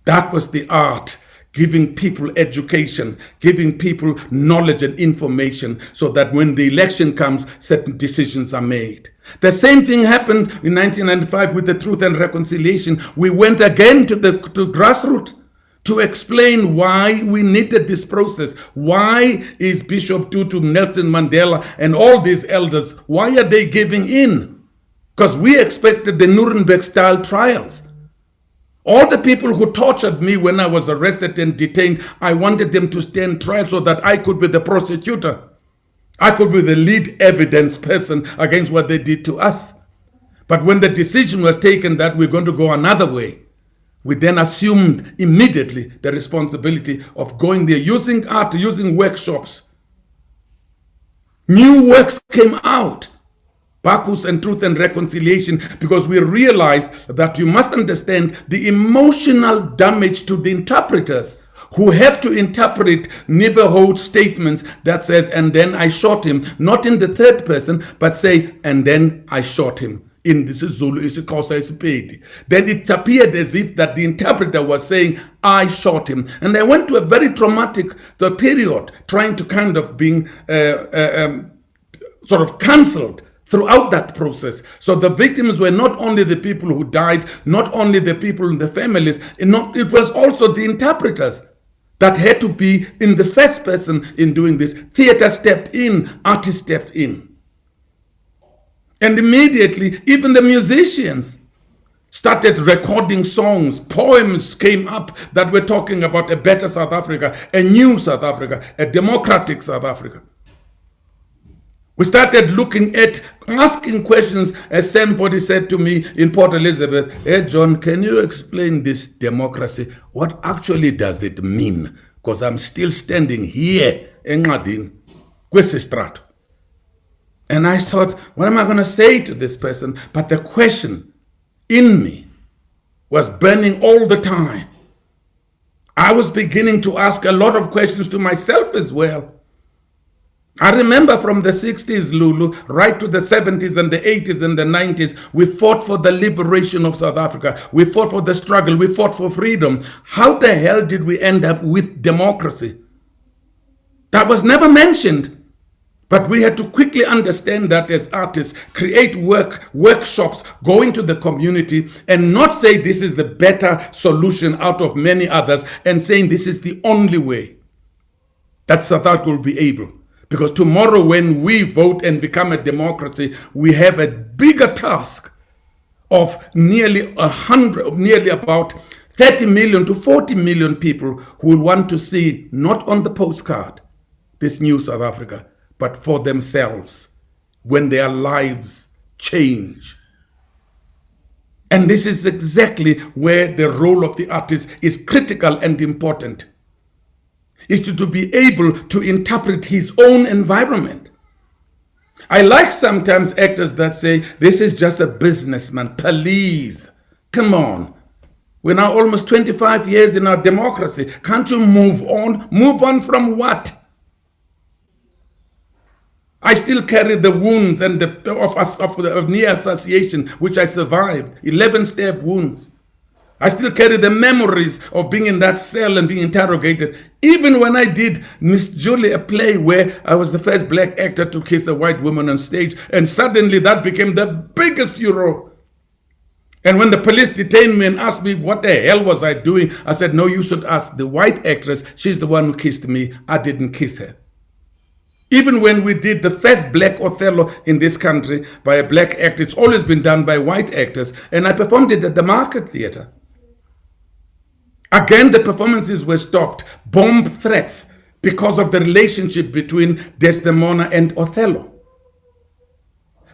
That was the art giving people education, giving people knowledge and information so that when the election comes, certain decisions are made. The same thing happened in 1995 with the Truth and Reconciliation. We went again to grassroots to explain why we needed this process. Why is Bishop Tutu, Nelson Mandela, and all these elders, why are they giving in? Because we expected the Nuremberg-style trials. All the people who tortured me when I was arrested and detained, I wanted them to stand trial so that I could be the prosecutor. I could be the lead evidence person against what they did to us. But when the decision was taken that we're going to go another way, we then assumed immediately the responsibility of going there, using art, using workshops. New works came out. Bacchus and Truth and Reconciliation, because we realized that you must understand the emotional damage to the interpreters who have to interpret Navajo statements that says, and then I shot him, not in the third person, but say, and then I shot him. In this Zulu, then it appeared as if that the interpreter was saying, I shot him. And I went to a very traumatic period, trying to kind of being sort of cancelled throughout that process. So the victims were not only the people who died, not only the people in the families, it was also the interpreters that had to be in the first person in doing this. Theater stepped in, artists stepped in. And immediately, even the musicians started recording songs. Poems came up that were talking about a better South Africa, a new South Africa, a democratic South Africa. We started looking at, asking questions, as somebody said to me in Port Elizabeth, hey John, can you explain this democracy? What actually does it mean? Because I'm still standing here in Ngadin, Kwesistrato. And I thought, what am I going to say to this person? But the question in me was burning all the time. I was beginning to ask a lot of questions to myself as well. I remember from the 60s, Lulu, right to the 70s and the 80s and the 90s, we fought for the liberation of South Africa. We fought for the struggle. We fought for freedom. How the hell did we end up with democracy? That was never mentioned. But we had to quickly understand that as artists, create workshops, go into the community and not say this is the better solution out of many others and saying this is the only way that South Africa will be able. Because tomorrow when we vote and become a democracy, we have a bigger task of nearly about 30 million to 40 million people who will want to see, not on the postcard, this new South Africa, but for themselves when their lives change. And this is exactly where the role of the artist is critical and important. Is to be able to interpret his own environment. I like sometimes actors that say, this is just a businessman, please, come on. We're now almost 25 years in our democracy. Can't you move on? Move on from what? I still carry the wounds and of knee association, which I survived, 11 stab wounds. I still carry the memories of being in that cell and being interrogated. Even when I did Miss Julie, a play where I was the first black actor to kiss a white woman on stage, and suddenly that became the biggest furor. And when the police detained me and asked me what the hell was I doing, I said, no, you should ask the white actress. She's the one who kissed me. I didn't kiss her. Even when we did the first black Othello in this country by a black actor, it's always been done by white actors. And I performed it at the Market Theatre. Again, the performances were stopped, bomb threats, because of the relationship between Desdemona and Othello.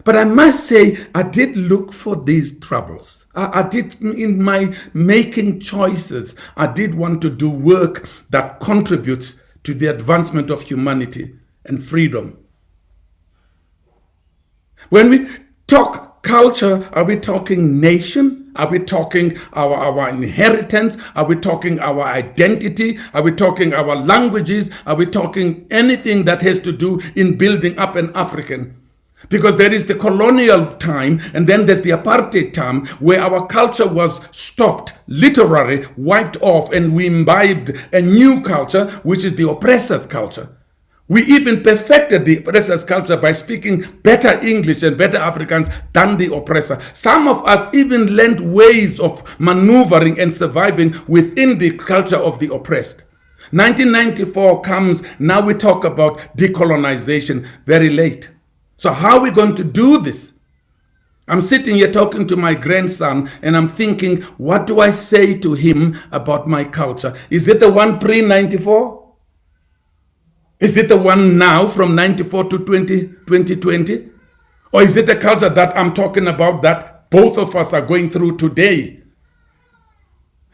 But I must say, I did look for these troubles. I did, in my making choices, I did want to do work that contributes to the advancement of humanity and freedom. When we talk culture, are we talking nation? Are we talking our inheritance? Are we talking our identity? Are we talking our languages? Are we talking anything that has to do in building up an African? Because there is the colonial time and then there's the apartheid time where our culture was stopped, literally wiped off, and we imbibed a new culture, which is the oppressor's culture. We even perfected the oppressor's culture by speaking better English and better Afrikaans than the oppressor. Some of us even learned ways of maneuvering and surviving within the culture of the oppressed. 1994 comes, now we talk about decolonization, very late. So how are we going to do this? I'm sitting here talking to my grandson and I'm thinking, what do I say to him about my culture? Is it the one pre-94? Is it the one now from 94 to 2020? Or is it the culture that I'm talking about that both of us are going through today?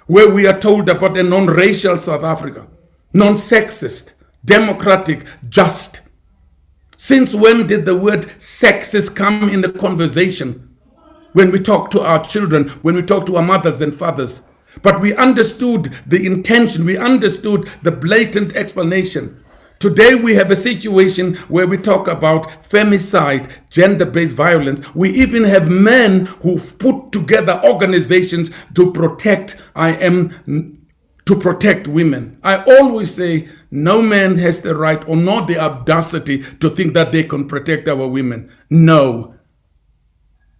Where we are told about a non-racial South Africa, non-sexist, democratic, just. Since when did the word sexist come in the conversation? When we talk to our children, when we talk to our mothers and fathers. But we understood the intention, we understood the blatant explanation. Today we have a situation where we talk about femicide, gender-based violence. We even have men who've put together organizations to protect women. I always say no man has the right or not the audacity to think that they can protect our women. No.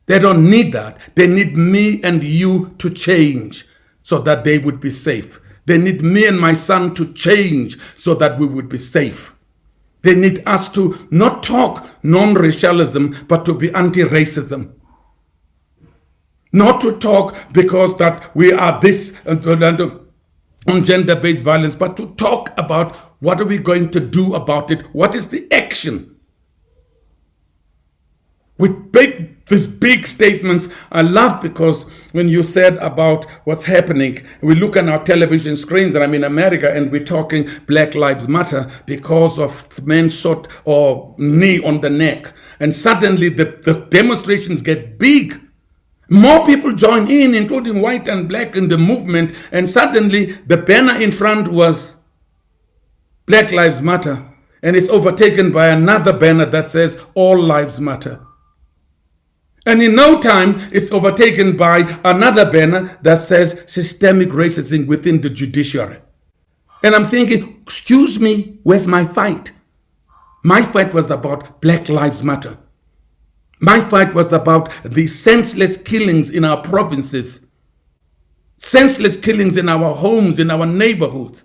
They don't need that. They need me and you to change so that they would be safe. They need me and my son to change so that we would be safe. They need us to not talk non-racialism, but to be anti-racism. Not to talk because that we are this on gender-based violence, but to talk about what are we going to do about it? What is the action? With these big statements, I laugh because when you said about what's happening, we look on our television screens, and I'm in America, and we're talking Black Lives Matter because of men shot or knee on the neck. And suddenly the demonstrations get big. More people join in, including white and black, in the movement, and suddenly the banner in front was Black Lives Matter, and it's overtaken by another banner that says All Lives Matter. And in no time, it's overtaken by another banner that says systemic racism within the judiciary. And I'm thinking, excuse me, where's my fight? My fight was about Black Lives Matter. My fight was about the senseless killings in our provinces, senseless killings in our homes, in our neighborhoods,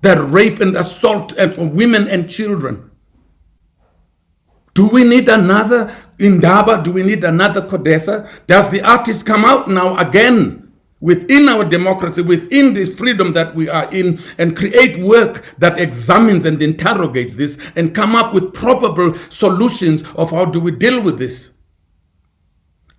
that rape and assault and women and children. Do we need another Indaba? Do we need another Kodesa? Does the artist come out now again within our democracy, within this freedom that we are in, and create work that examines and interrogates this and come up with probable solutions of how do we deal with this?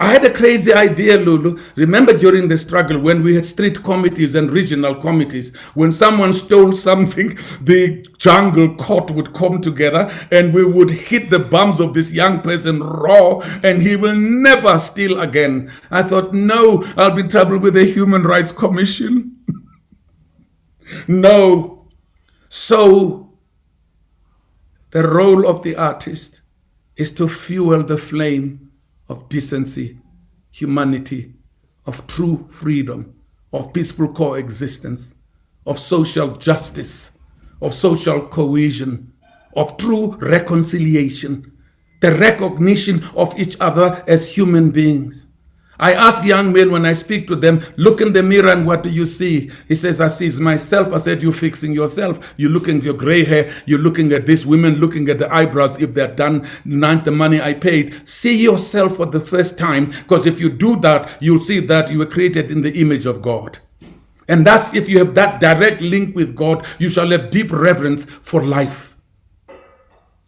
I had a crazy idea, Lulu. Remember during the struggle when we had street committees and regional committees, when someone stole something, the jungle court would come together and we would hit the bums of this young person raw and he will never steal again. I thought, no, I'll be in trouble with the Human Rights Commission. No. So the role of the artist is to fuel the flame of decency, humanity, of true freedom, of peaceful coexistence, of social justice, of social cohesion, of true reconciliation, the recognition of each other as human beings. I ask young men when I speak to them, look in the mirror and what do you see? He says, I see myself. I said, you're fixing yourself. You're looking at your gray hair. You're looking at this. Women looking at the eyebrows if they're done, not the money I paid. See yourself for the first time, because if you do that, you'll see that you were created in the image of God. And that's if you have that direct link with God, you shall have deep reverence for life.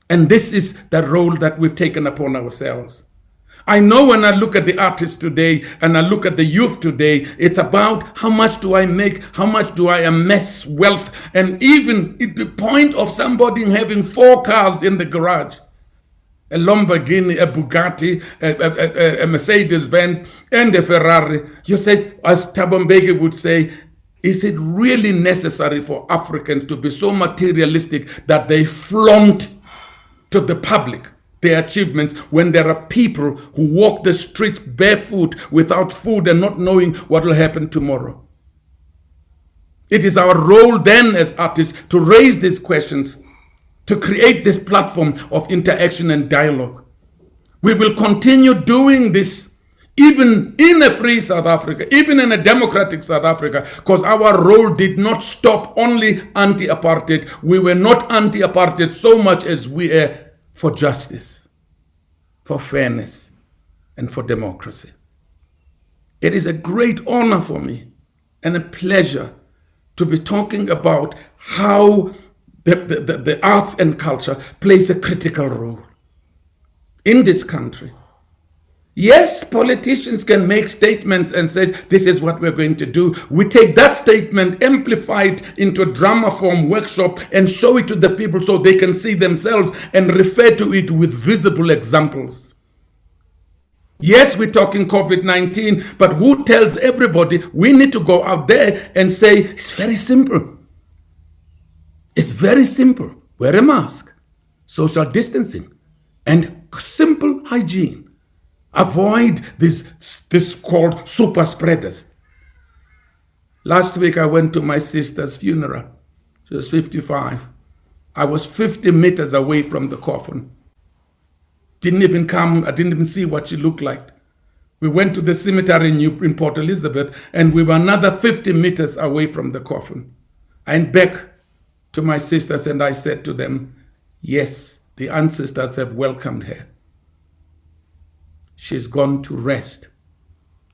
And this is the role that we've taken upon ourselves. I know when I look at the artists today and I look at the youth today, it's about how much do I make, how much do I amass wealth, and even at the point of somebody having 4 cars in the garage, a Lamborghini, a Bugatti, a Mercedes-Benz, and a Ferrari. You say, as Thabo Mbeki would say, is it really necessary for Africans to be so materialistic that they flaunt to the public their achievements when there are people who walk the streets barefoot without food and not knowing what will happen tomorrow. It is our role then as artists to raise these questions, to create this platform of interaction and dialogue. We will continue doing this even in a free South Africa, even in a democratic South Africa, because our role did not stop only anti-apartheid. We were not anti-apartheid so much as we are for justice, for fairness, and for democracy. It is a great honor for me and a pleasure to be talking about how the arts and culture plays a critical role in this country. Yes, politicians can make statements and say, this is what we're going to do. We take that statement, amplify it into a drama form workshop and show it to the people so they can see themselves and refer to it with visible examples. Yes, we're talking COVID-19, but who tells everybody we need to go out there and say, it's very simple. It's very simple. Wear a mask, social distancing, and simple hygiene. Avoid this called super spreaders. Last week I went to my sister's funeral. She was 55. I was 50 meters away from the coffin. Didn't even come, I didn't even see what she looked like. We went to the cemetery in Port Elizabeth and we were another 50 meters away from the coffin. I went back to my sisters and I said to them, yes, the ancestors have welcomed her. She's gone to rest.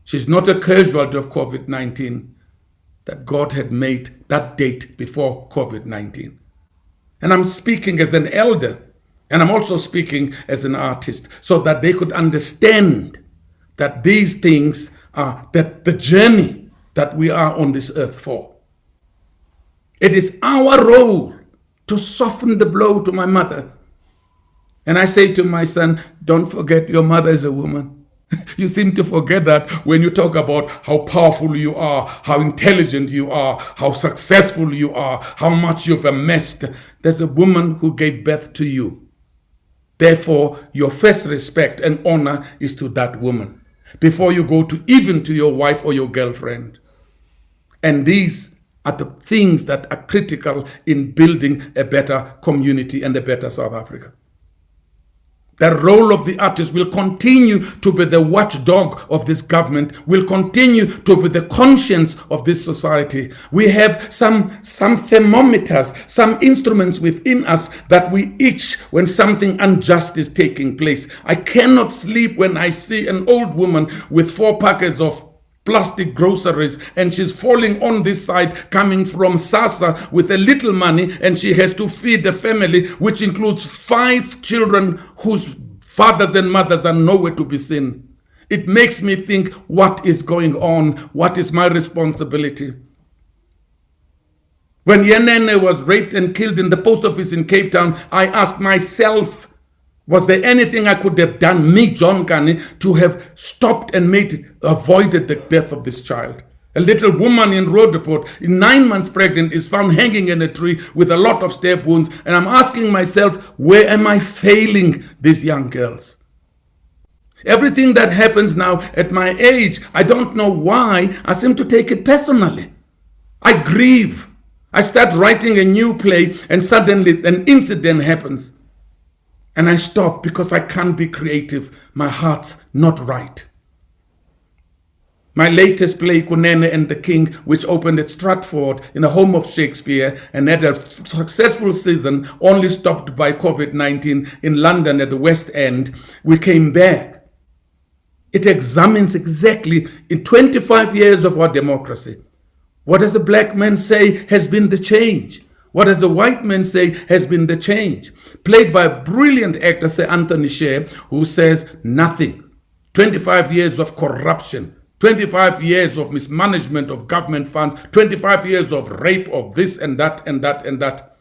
She's not a casualty of COVID-19, that God had made that date before COVID-19. And I'm speaking as an elder, and I'm also speaking as an artist, so that they could understand that these things are that the journey that we are on this earth for. It is our role to soften the blow to my mother. And I say to my son, don't forget your mother is a woman. You seem to forget that when you talk about how powerful you are, how intelligent you are, how successful you are, how much you've amassed. There's a woman who gave birth to you. Therefore, your first respect and honor is to that woman before you go to even to your wife or your girlfriend. And these are the things that are critical in building a better community and a better South Africa. The role of the artist will continue to be the watchdog of this government, will continue to be the conscience of this society. We have some thermometers, some instruments within us that we itch when something unjust is taking place. I cannot sleep when I see an old woman with 4 packets of plastic groceries and she's falling on this side coming from SASSA with a little money, and she has to feed the family, which includes 5 children whose fathers and mothers are nowhere to be seen. It makes me think, what is going on? What is my responsibility? When Yenene was raped and killed in the post office in Cape Town, I asked myself, was there anything I could have done, me, John Kani, to have stopped and avoided the death of this child? A little woman in Roodepoort, 9 months pregnant, is found hanging in a tree with a lot of stab wounds. And I'm asking myself, where am I failing these young girls? Everything that happens now at my age, I don't know why, I seem to take it personally. I grieve. I start writing a new play and suddenly an incident happens. And I stop because I can't be creative. My heart's not right. My latest play, Kunene and the King, which opened at Stratford in the home of Shakespeare and had a successful season, only stopped by COVID-19 in London at the West End, we came back. It examines exactly in 25 years of our democracy. What does the black man say has been the change? What does the white man say has been the change? Played by a brilliant actor, Sir Anthony Shea, who says nothing. 25 years of corruption, 25 years of mismanagement of government funds, 25 years of rape of this and that and that and that.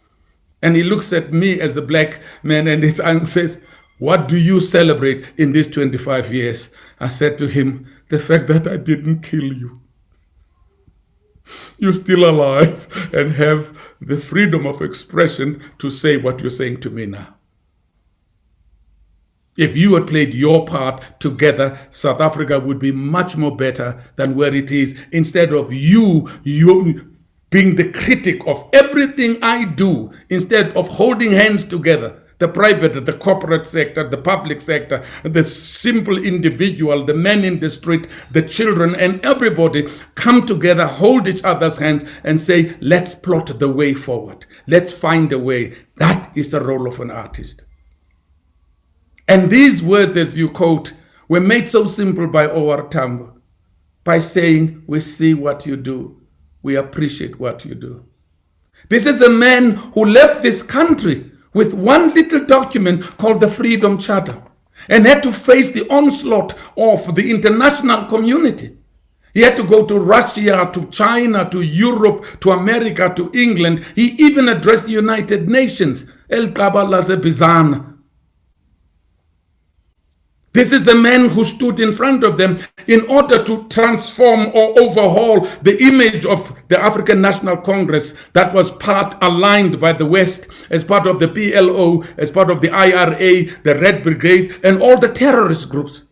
And he looks at me as a black man and says, what do you celebrate in these 25 years? I said to him, the fact that I didn't kill you. You're still alive and have the freedom of expression to say what you're saying to me now. If you had played your part together, South Africa would be much more better than where it is. Instead of you being the critic of everything I do, instead of holding hands together, the private, the corporate sector, the public sector, the simple individual, the men in the street, the children, and everybody come together, hold each other's hands and say, let's plot the way forward. Let's find a way. That is the role of an artist. And these words, as you quote, were made so simple by O.R. Tambo, by saying, we see what you do. We appreciate what you do. This is a man who left this country with one little document called the Freedom Charter and had to face the onslaught of the international community. He had to go to Russia, to China, to Europe, to America, to England. He even addressed the United Nations. El Kabbalah Bizana. This is the man who stood in front of them in order to transform or overhaul the image of the African National Congress that was part aligned by the West as part of the PLO, as part of the IRA, the Red Brigade, and all the terrorist groups.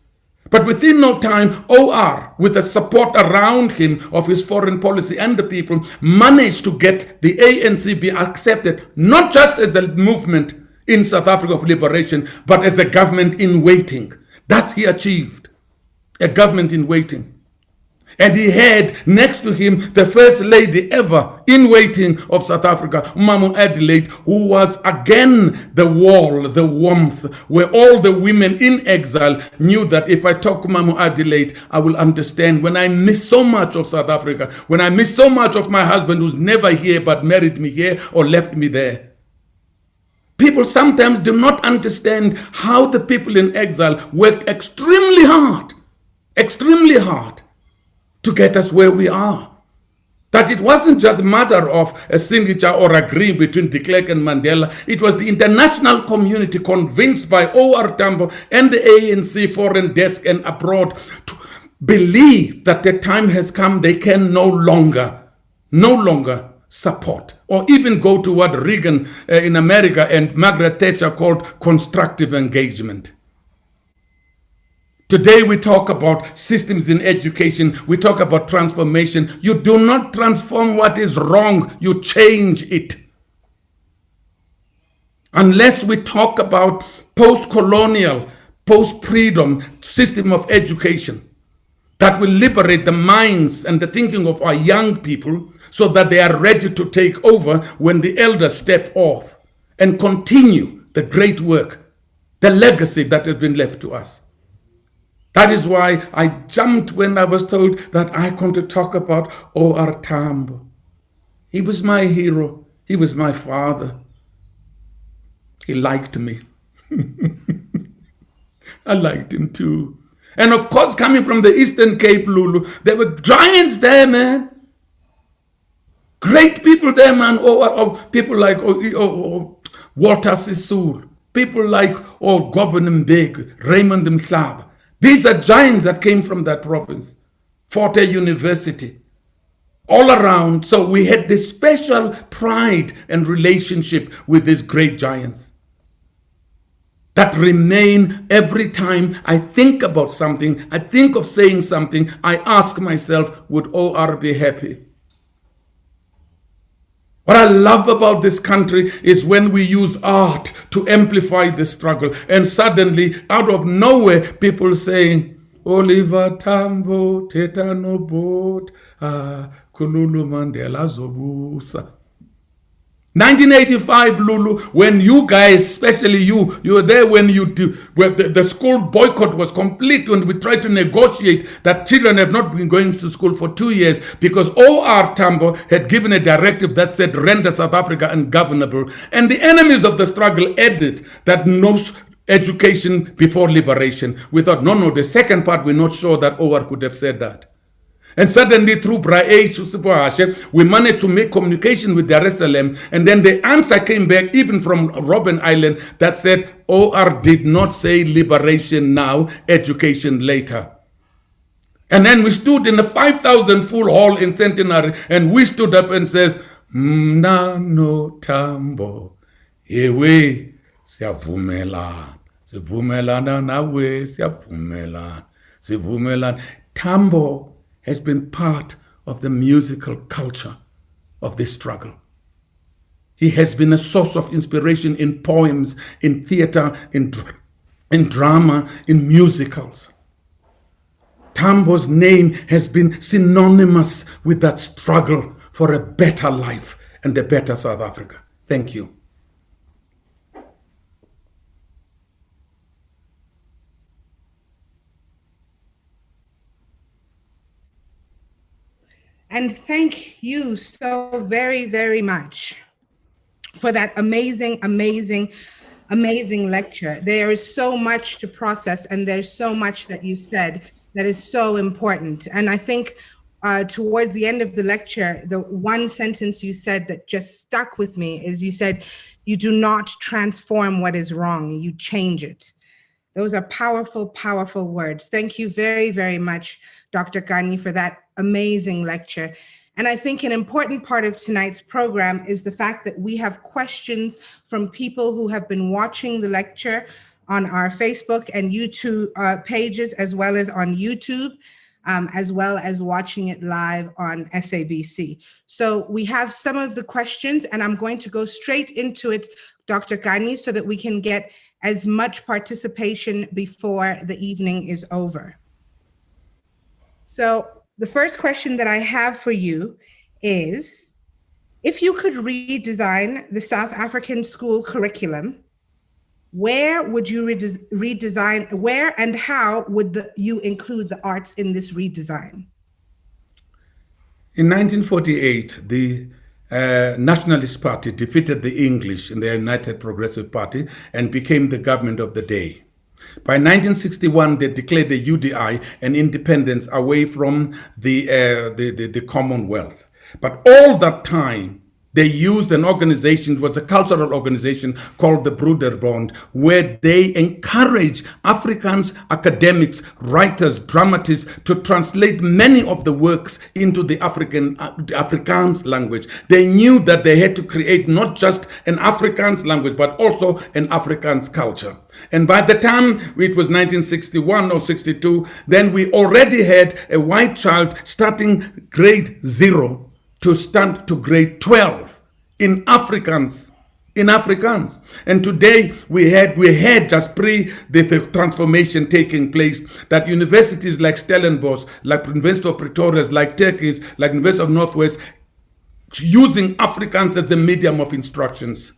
But within no time, OR, with the support around him of his foreign policy and the people, managed to get the ANC be accepted, not just as a movement in South Africa of liberation, but as a government in waiting. That's he achieved, a government in waiting. And he had next to him the first lady ever in waiting of South Africa, Mamu Adelaide, who was again the wall, the warmth, where all the women in exile knew that if I talk to Mamu Adelaide, I will understand. When I miss so much of South Africa, when I miss so much of my husband who's never here but married me here or left me there. People sometimes do not understand how the people in exile worked extremely hard to get us where we are. That it wasn't just a matter of a signature or agreement between de Klerk and Mandela. It was the international community convinced by O.R. Tambo and the ANC foreign desk and abroad to believe that the time has come they can no longer support or even go to what Reagan in America and Margaret Thatcher called constructive engagement. Today we talk about systems in education, we talk about transformation. You do not transform what is wrong, you change it. Unless we talk about post-colonial, post-freedom system of education that will liberate the minds and the thinking of our young people so that they are ready to take over when the elders step off and continue the great work, the legacy that has been left to us. That is why I jumped when I was told that I come to talk about O.R. Tambo. He was my hero. He was my father. He liked me. I liked him too. And of course, coming from the Eastern Cape, Lulu, there were giants there, man. Great people there, man. People like Walter Sisulu, people like Governor Mbeki, Raymond Mhlaba. These are giants that came from that province. Forte University, all around. So we had this special pride and relationship with these great giants that remain every time I think about something, I think of saying something, I ask myself, would OR be happy? What I love about this country is when we use art to amplify the struggle. And suddenly, out of nowhere, people saying, Oliver Tambo, Teta no boat, Kululu Mandela Zobusa. 1985, Lulu, when you guys, especially you were there when the school boycott was complete, when we tried to negotiate that children have not been going to school for 2 years because O.R. Tambo had given a directive that said render South Africa ungovernable. And the enemies of the struggle added that no education before liberation. We thought, no, the second part, we're not sure that O.R. could have said that. And suddenly through we managed to make communication with Dar es Salaam. And then the answer came back even from Robben Island that said, OR did not say liberation now, education later. And then we stood in a 5,000 full hall in Centenary and we stood up and says, Mna no Tambo, ewe siyavumela. Sivumelana nawe, siyavumela. Sivumelana. Tambo has been part of the musical culture of this struggle. He has been a source of inspiration in poems, in theater, in drama, in musicals. Tambo's name has been synonymous with that struggle for a better life and a better South Africa. Thank you. And thank you so very, very much for that amazing, amazing, amazing lecture. There is so much to process, and there's so much that you've said that is so important. And I think towards the end of the lecture, the one sentence you said that just stuck with me is you said, you do not transform what is wrong, you change it. Those are powerful, powerful words. Thank you very, very much, Dr. Kani, for that amazing lecture. And I think an important part of tonight's program is the fact that we have questions from people who have been watching the lecture on our Facebook and YouTube pages, as well as on YouTube, as well as watching it live on SABC. So we have some of the questions, and I'm going to go straight into it, Dr. Kani, so that we can get as much participation before the evening is over. So the first question that I have for you is, if you could redesign the South African school curriculum, where would you redesign, where and how would you include the arts in this redesign? In 1948, the Nationalist Party defeated the English in the United Progressive Party and became the government of the day. By 1961, they declared the UDI an independence away from the Commonwealth. But all that time, they used an organization, it was a cultural organization called the Broederbond, where they encourage Afrikaans academics, writers, dramatists to translate many of the works into the Afrikaans language. They knew that they had to create not just an Afrikaans language, but also an Afrikaans culture. And by the time it was 1961 or 62, then we already had a white child starting grade 0 to stand to grade 12 in Afrikaans. And today we had just pre the transformation taking place, that universities like Stellenbosch, like University of Pretoria, like Turkish, like University of Northwest, using Afrikaans as a medium of instructions.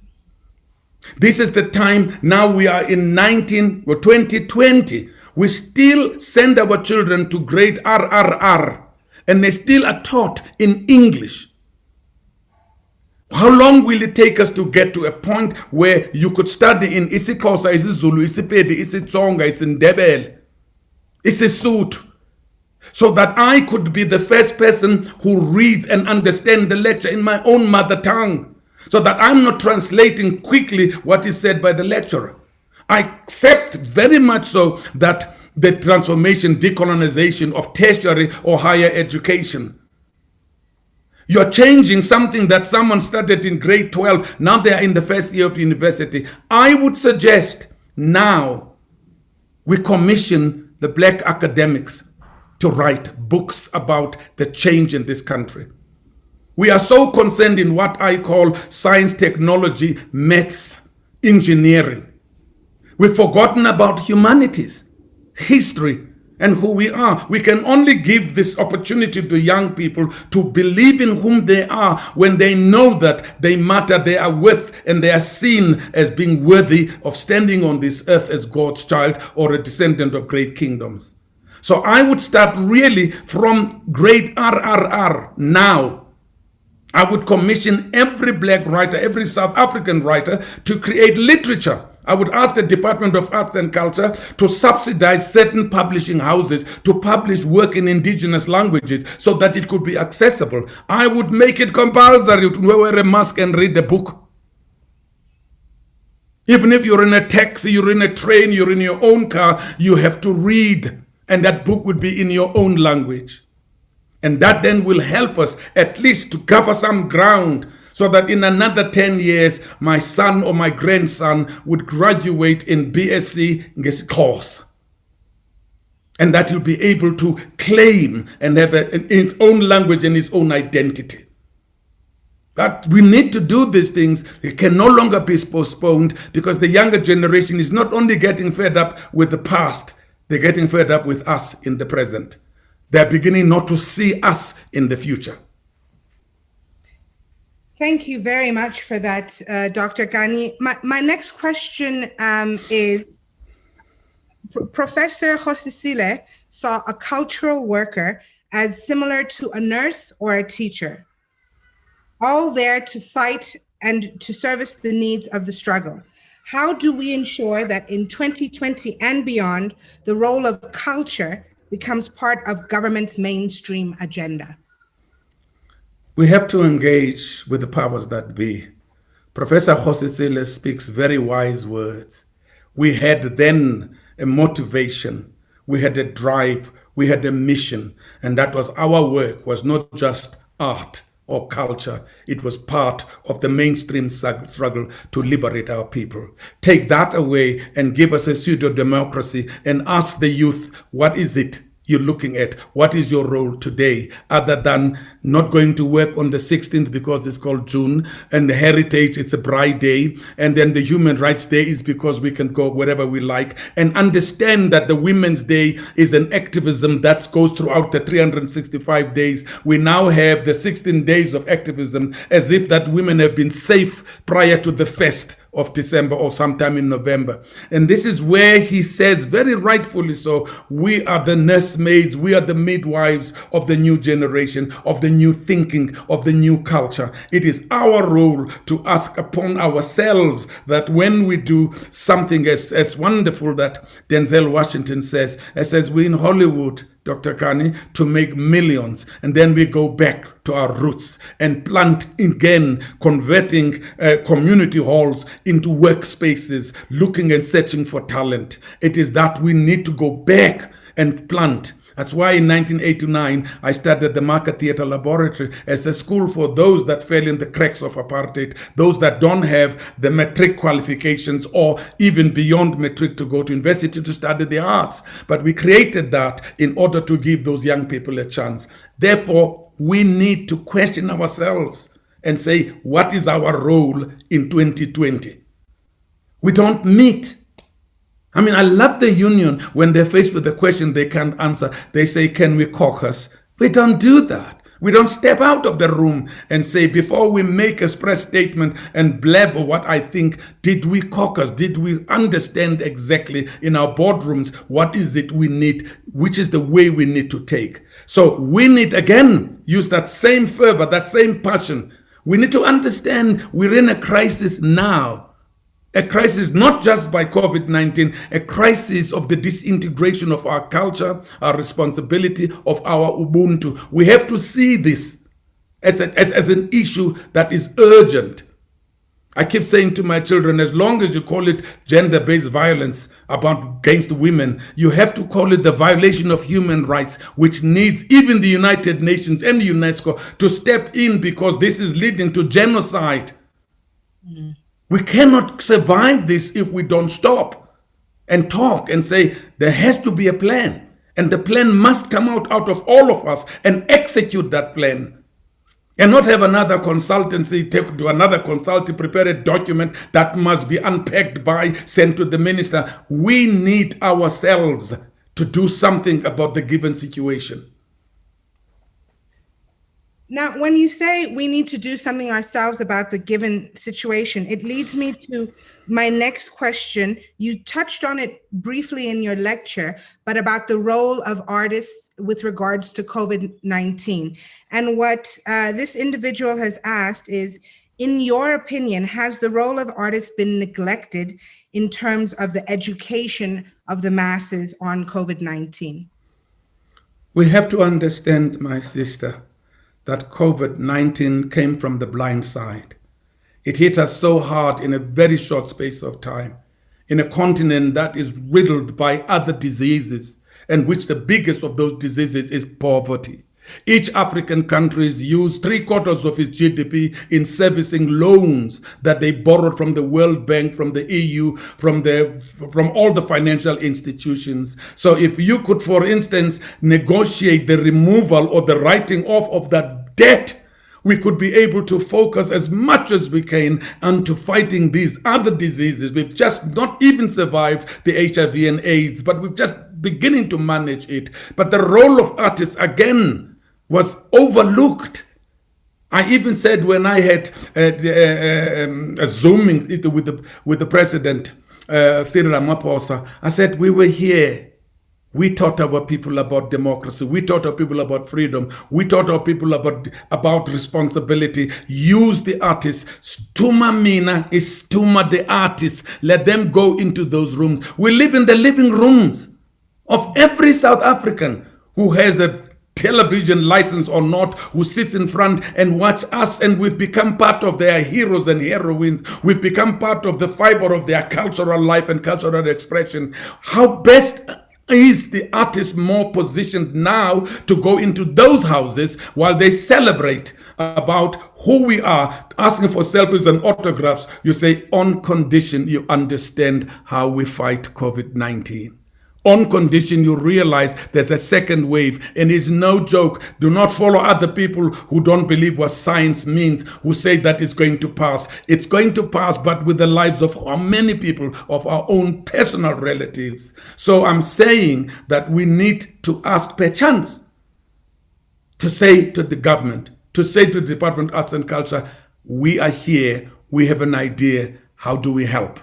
This is the time, now we are in 2020. We still send our children to grade RRR, and they still are taught in English. How long will it take us to get to a point where you could study in isiXhosa, isiZulu, isiPedi, isiTsonga, isiNdebele, isiSotho, so that I could be the first person who reads and understands the lecture in my own mother tongue, so that I'm not translating quickly what is said by the lecturer. I accept very much so that the transformation, decolonization of tertiary or higher education. You're changing something that someone started in grade 12. Now they are in the first year of university. I would suggest now we commission the black academics to write books about the change in this country. We are so concerned in what I call science, technology, maths, engineering. We've forgotten about humanities, history, and who we are. We can only give this opportunity to young people to believe in whom they are when they know that they matter, they are worth, and they are seen as being worthy of standing on this earth as God's child or a descendant of great kingdoms. So I would start really from grade RRR now. I would commission every black writer, every South African writer to create literature. I would ask the Department of Arts and Culture to subsidize certain publishing houses to publish work in indigenous languages so that it could be accessible. I would make it compulsory to wear a mask and read the book. Even if you're in a taxi, you're in a train, you're in your own car, you have to read, and that book would be in your own language. And that then will help us at least to cover some ground so that in another 10 years, my son or my grandson would graduate in BSc course. And that he'll be able to claim and have its own language and his own identity. That we need to do these things. It can no longer be postponed, because the younger generation is not only getting fed up with the past, they're getting fed up with us in the present. They're beginning not to see us in the future. Thank you very much for that, Dr. Kani. My next question is, Professor Hosisile saw a cultural worker as similar to a nurse or a teacher, all there to fight and to service the needs of the struggle. How do we ensure that in 2020 and beyond, the role of culture becomes part of government's mainstream agenda? We have to engage with the powers that be. Professor Hosisile speaks very wise words. We had then a motivation, we had a drive, we had a mission, and that was our work, was not just art or culture. It was part of the mainstream struggle to liberate our people. Take that away and give us a pseudo-democracy and ask the youth, what is it you're looking at? What is your role today, other than not going to work on the 16th because it's called June, and the Heritage, it's a Bride Day, and then the Human Rights Day is because we can go wherever we like, and understand that the Women's Day is an activism that goes throughout the 365 days. We now have the 16 days of activism, as if that women have been safe prior to the 1st of December or sometime in November. And this is where he says, very rightfully so, we are the nursemaids, we are the midwives of the new generation, of the new thinking, of the new culture. It is our role to ask upon ourselves that when we do something as wonderful that Denzel Washington says, we in Hollywood, Dr. Kani, to make millions, and then we go back to our roots and plant again, converting community halls into workspaces, looking and searching for talent. It is that we need to go back and plant. That's why in 1989, I started the Market Theatre Laboratory as a school for those that fell in the cracks of apartheid, those that don't have the matric qualifications or even beyond matric to go to university to study the arts. But we created that in order to give those young people a chance. Therefore, we need to question ourselves and say, what is our role in 2020? We don't meet. I mean, I love the union when they're faced with a question they can't answer. They say, can we caucus? We don't do that. We don't step out of the room and say, before we make a press statement and blabber what I think, did we caucus? Did we understand exactly in our boardrooms what is it we need, which is the way we need to take? So we need, again, use that same fervor, that same passion. We need to understand we're in a crisis now. A crisis not just by COVID-19, a crisis of the disintegration of our culture, our responsibility, of our Ubuntu. We have to see this as an issue that is urgent. I keep saying to my children, as long as you call it gender-based violence against women, you have to call it the violation of human rights, which needs even the United Nations and UNESCO to step in, because this is leading to genocide. We cannot survive this if we don't stop and talk and say there has to be a plan. And the plan must come out of all of us and execute that plan. And not have another consultancy, take to another consultant, prepare a document that must be unpacked sent to the minister. We need ourselves to do something about the given situation. Now, when you say we need to do something ourselves about the given situation, it leads me to my next question. You touched on it briefly in your lecture, but about the role of artists with regards to COVID-19. And what this individual has asked is, in your opinion, has the role of artists been neglected in terms of the education of the masses on COVID-19? We have to understand, my sister, that COVID-19 came from the blind side. It hit us so hard in a very short space of time, in a continent that is riddled by other diseases, and which the biggest of those diseases is poverty. Each African countries use 3/4 of its GDP in servicing loans that they borrowed from the World Bank, from the EU, from all the financial institutions. So if you could, for instance, negotiate the removal or the writing off of that debt, we could be able to focus as much as we can onto fighting these other diseases. We've just not even survived the HIV and AIDS, but we're just beginning to manage it. But the role of artists, again, was overlooked. I even said when I had a Zooming with the president, Cyril Ramaphosa, I said, we were here. We taught our people about democracy. We taught our people about freedom. We taught our people about responsibility. Use the artists. Stuma Mina is Stuma the artists. Let them go into those rooms. We live in the living rooms of every South African who has a television license or not, who sits in front and watch us, and we've become part of their heroes and heroines. We've become part of the fiber of their cultural life and cultural expression. How best is the artist more positioned now to go into those houses while they celebrate about who we are, asking for selfies and autographs? You say, on condition you understand how we fight COVID-19. On condition you realize there's a second wave, and it's no joke. Do not follow other people who don't believe what science means, who say that it's going to pass. It's going to pass, but with the lives of how many people, of our own personal relatives. So I'm saying that we need to ask perchance, to say to the government, to say to the Department of Arts and Culture, we are here, we have an idea, how do we help?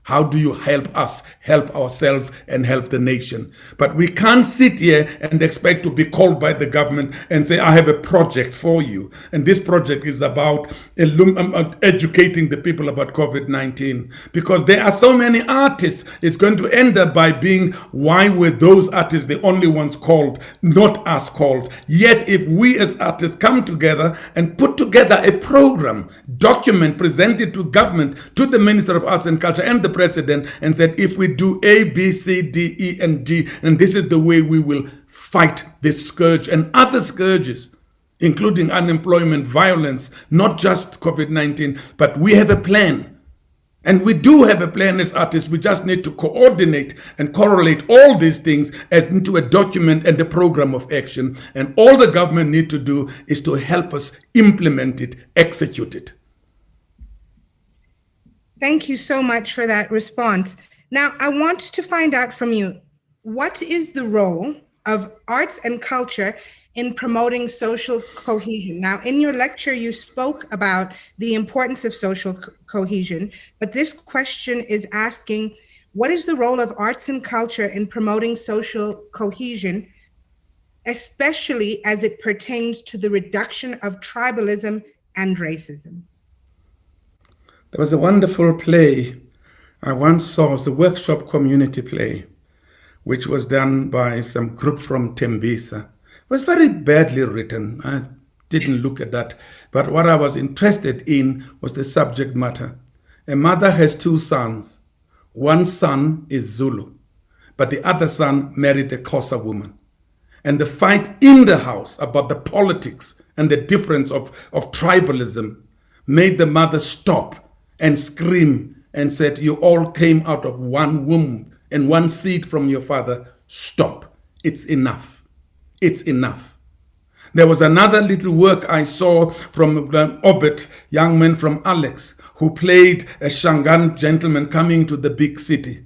How do you help us, help ourselves, and help the nation? But we can't sit here and expect to be called by the government and say, I have a project for you. And this project is about educating the people about COVID-19. Because there are so many artists, it's going to end up by being, why were those artists the only ones called, not us called? Yet if we as artists come together and put together a program, document, present it to government, to the Minister of Arts and Culture and the President, and said, if we do A, B, C, D, E, and G, and this is the way we will fight this scourge and other scourges, including unemployment, violence, not just COVID-19, but we have a plan. And we do have a plan as artists. We just need to coordinate and correlate all these things as into a document and a program of action. And all the government need to do is to help us implement it, execute it. Thank you so much for that response. Now, I want to find out from you, what is the role of arts and culture in promoting social cohesion? Now, in your lecture, you spoke about the importance of social cohesion, but this question is asking, what is the role of arts and culture in promoting social cohesion, especially as it pertains to the reduction of tribalism and racism? There was a wonderful play I once saw. It was a workshop community play, which was done by some group from Tembisa. It was very badly written. I didn't look at that. But what I was interested in was the subject matter. A mother has two sons. One son is Zulu, but the other son married a Xhosa woman. And the fight in the house about the politics and the difference of tribalism made the mother stop and scream and said, you all came out of one womb and one seed from your father. Stop. It's enough. It's enough. There was another little work I saw from Obet, young man from Alex, who played a Shangaan gentleman coming to the big city.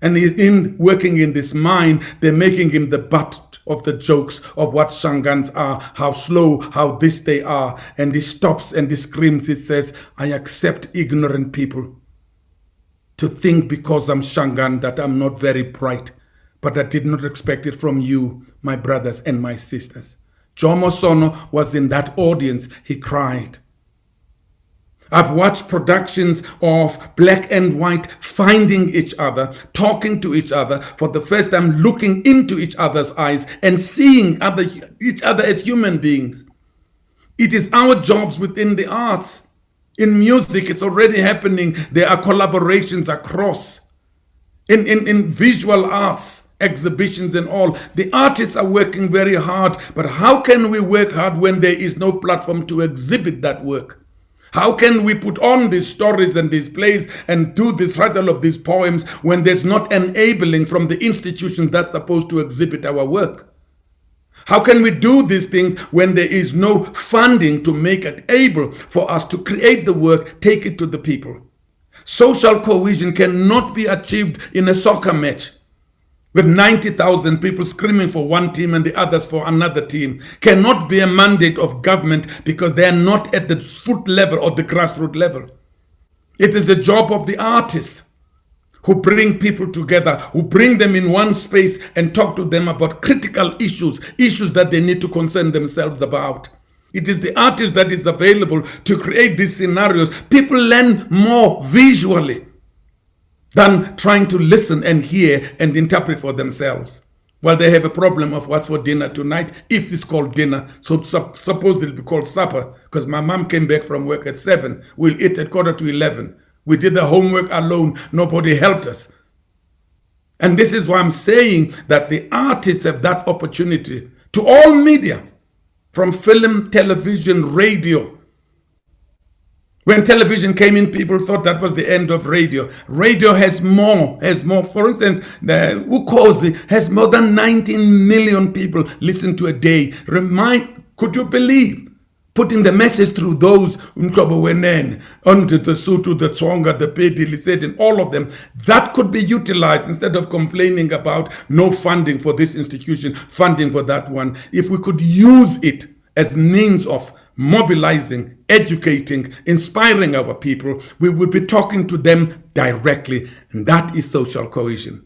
And he's working in this mine, they're making him the butt of the jokes of what Shangaans are, how slow, how this they are. And he stops and he screams, it says, I accept ignorant people to think because I'm Shangaan that I'm not very bright, but I did not expect it from you, my brothers and my sisters. Jomo Sono was in that audience, he cried. I've watched productions of black and white finding each other, talking to each other for the first time, looking into each other's eyes and seeing each other as human beings. It is our jobs within the arts. In music, it's already happening. There are collaborations across. In visual arts exhibitions and all. The artists are working very hard, but how can we work hard when there is no platform to exhibit that work? How can we put on these stories and these plays and do this recital of these poems when there's not enabling from the institution that's supposed to exhibit our work? How can we do these things when there is no funding to make it able for us to create the work, take it to the people? Social cohesion cannot be achieved in a soccer match with 90,000 people screaming for one team and the others for another team. Cannot be a mandate of government because they are not at the foot level or the grassroots level. It is the job of the artists who bring people together, who bring them in one space and talk to them about critical issues, issues that they need to concern themselves about. It is the artist that is available to create these scenarios. People learn more visually than trying to listen and hear and interpret for themselves. Well, they have a problem of what's for dinner tonight, if it's called dinner. So suppose it'll be called supper, because my mom came back from work at 7. We'll eat at 11:15. We did the homework alone. Nobody helped us. And this is why I'm saying that the artists have that opportunity to all media, from film, television, radio. When television came in, people thought that was the end of radio. Radio has more. For instance, the Ukozi has more than 19 million people listen to a day. Could you believe? Putting the message through those Mkobo Wenen, onto the Sutu, the Tsonga, the Pedi, Lisset, and all of them, that could be utilized instead of complaining about no funding for this institution, funding for that one. If we could use it as means of mobilizing, educating, inspiring our people, we would be talking to them directly, and that is social cohesion.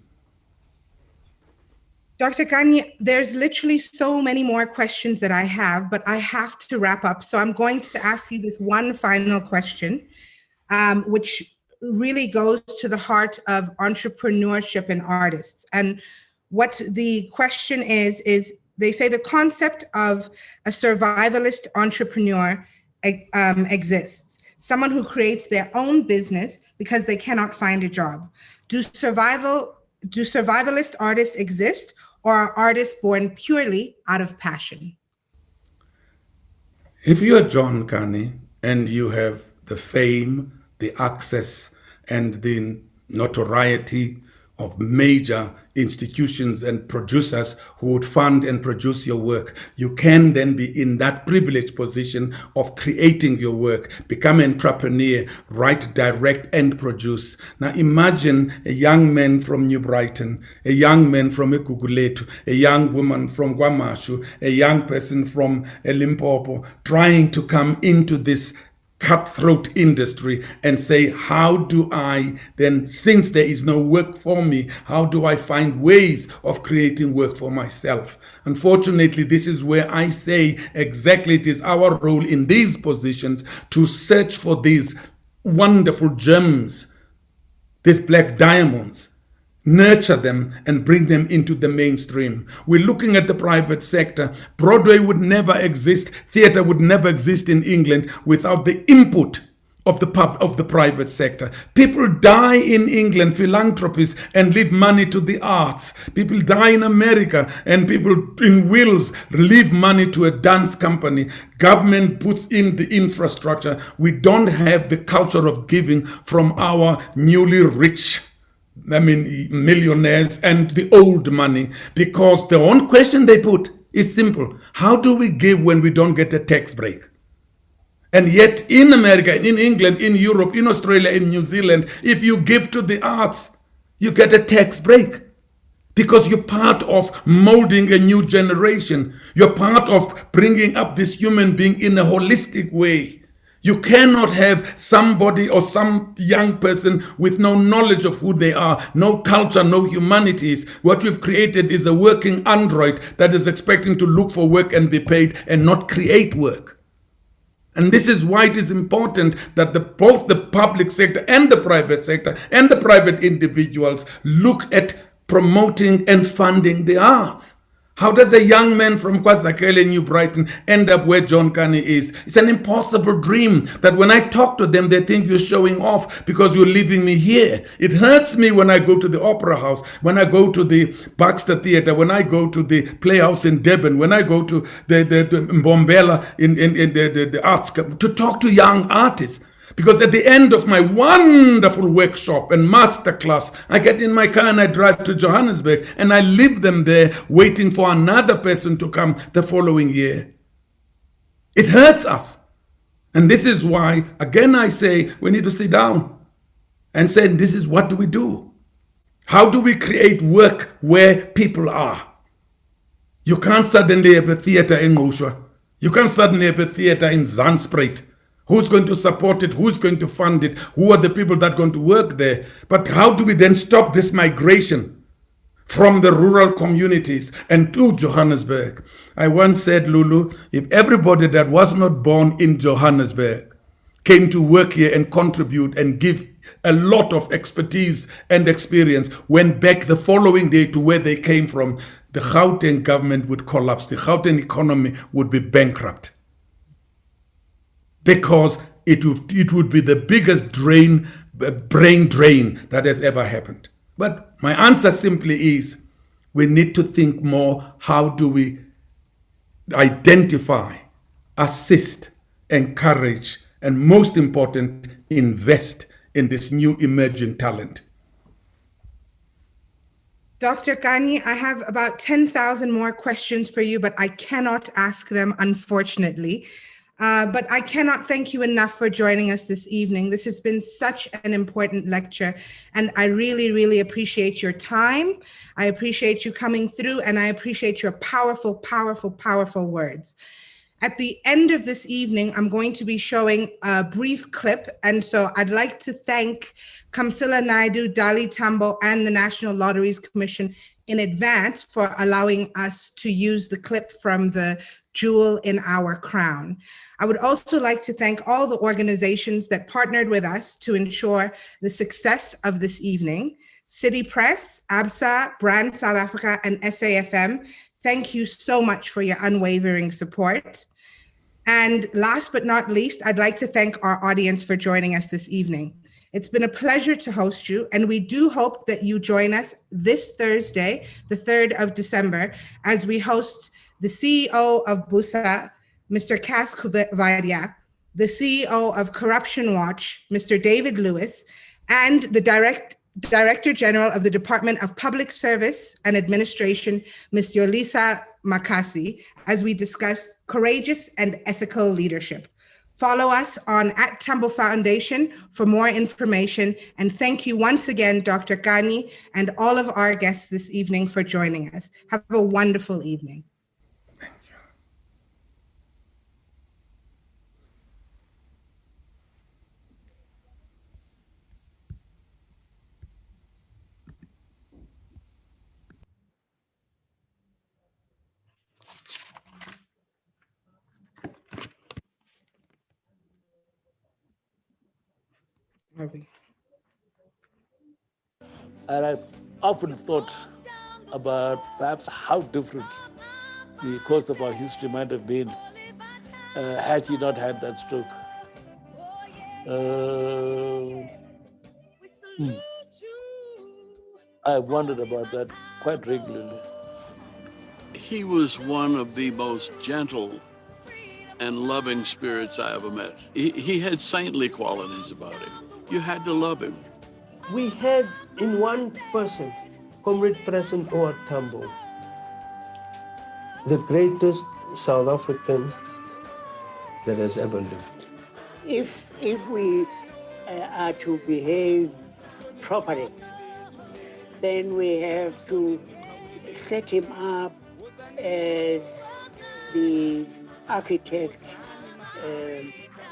Dr. Kani, there's literally so many more questions that I have, but I have to wrap up. So I'm going to ask you this one final question, which really goes to the heart of entrepreneurship and artists. And what the question is they say the concept of a survivalist entrepreneur exists. Someone who creates their own business because they cannot find a job. Do survivalist artists exist, or are artists born purely out of passion? If you are John Kani and you have the fame, the access, and the notoriety of major institutions and producers who would fund and produce your work, you can then be in that privileged position of creating your work, become an entrepreneur, write, direct, and produce. Now imagine a young man from New Brighton, a young man from Ekuguletu, a young woman from Guamashu, a young person from Limpopo, trying to come into this cutthroat industry and say, how do I then, since there is no work for me, how do I find ways of creating work for myself? Unfortunately, this is where I say exactly it is our role in these positions to search for these wonderful gems, these black diamonds, nurture them and bring them into the mainstream. We're looking at the private sector. Broadway would never exist, theater would never exist in England without the input of the private sector. People die in England, philanthropies, and leave money to the arts. People die in America, and people in wills leave money to a dance company. Government puts in the infrastructure. We don't have the culture of giving from our newly rich millionaires and the old money, because the one question they put is simple. How do we give when we don't get a tax break? And yet in America, in England, in Europe, in Australia, in New Zealand, if you give to the arts, you get a tax break because you're part of molding a new generation. You're part of bringing up this human being in a holistic way. You cannot have somebody or some young person with no knowledge of who they are, no culture, no humanities. What we've created is a working android that is expecting to look for work and be paid and not create work. And this is why it is important that both the public sector and the private sector and the private individuals look at promoting and funding the arts. How does a young man from KwaZakele, New Brighton, end up where John Kani is? It's an impossible dream that when I talk to them, they think you're showing off because you're leaving me here. It hurts me when I go to the Opera House, when I go to the Baxter Theatre, when I go to the Playhouse in Durban, when I go to the Mbombela in the arts, to talk to young artists. Because at the end of my wonderful workshop and masterclass, I get in my car and I drive to Johannesburg and I leave them there waiting for another person to come the following year. It hurts us. And this is why, again, I say we need to sit down and say, this is what do we do? How do we create work where people are? You can't suddenly have a theater in Ngqusha. You can't suddenly have a theater in Zandspruit. Who's going to support it? Who's going to fund it? Who are the people that are going to work there? But how do we then stop this migration from the rural communities and to Johannesburg? I once said, Lulu, if everybody that was not born in Johannesburg came to work here and contribute and give a lot of expertise and experience, went back the following day to where they came from, the Gauteng government would collapse. The Gauteng economy would be bankrupt. Because it would be the biggest brain drain that has ever happened. But my answer simply is, we need to think more, how do we identify, assist, encourage, and most important, invest in this new emerging talent. Dr. Kani, I have about 10,000 more questions for you, but I cannot ask them, unfortunately. But I cannot thank you enough for joining us this evening. This has been such an important lecture, and I really, really appreciate your time. I appreciate you coming through, and I appreciate your powerful, powerful, powerful words. At the end of this evening, I'm going to be showing a brief clip, and so I'd like to thank Kamsila Naidu, Dali Tambo, and the National Lotteries Commission in advance for allowing us to use the clip from the jewel in our crown. I would also like to thank all the organizations that partnered with us to ensure the success of this evening. City Press, ABSA, Brand South Africa, and SAFM, thank you so much for your unwavering support. And last but not least, I'd like to thank our audience for joining us this evening. It's been a pleasure to host you, and we do hope that you join us this Thursday, the 3rd of December, as we host the CEO of BUSA, Mr. Cass Kuvadia, the CEO of Corruption Watch, Mr. David Lewis, and the Director General of the Department of Public Service and Administration, Ms. Yolisa Makasi, as we discuss courageous and ethical leadership. Follow us on @Tambo Foundation for more information. And thank you once again, Dr. Kani, and all of our guests this evening for joining us. Have a wonderful evening. And I've often thought about perhaps how different the course of our history might have been had he not had that stroke. I've wondered about that quite regularly. He was one of the most gentle and loving spirits I ever met. He had saintly qualities about him. You had to love him. We had in one person, Comrade President O.R. Tambo, the greatest South African that has ever lived. If we are to behave properly, then we have to set him up as the architect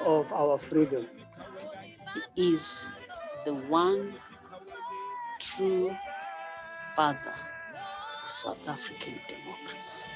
of our freedom. He is the one true father of South African democracy.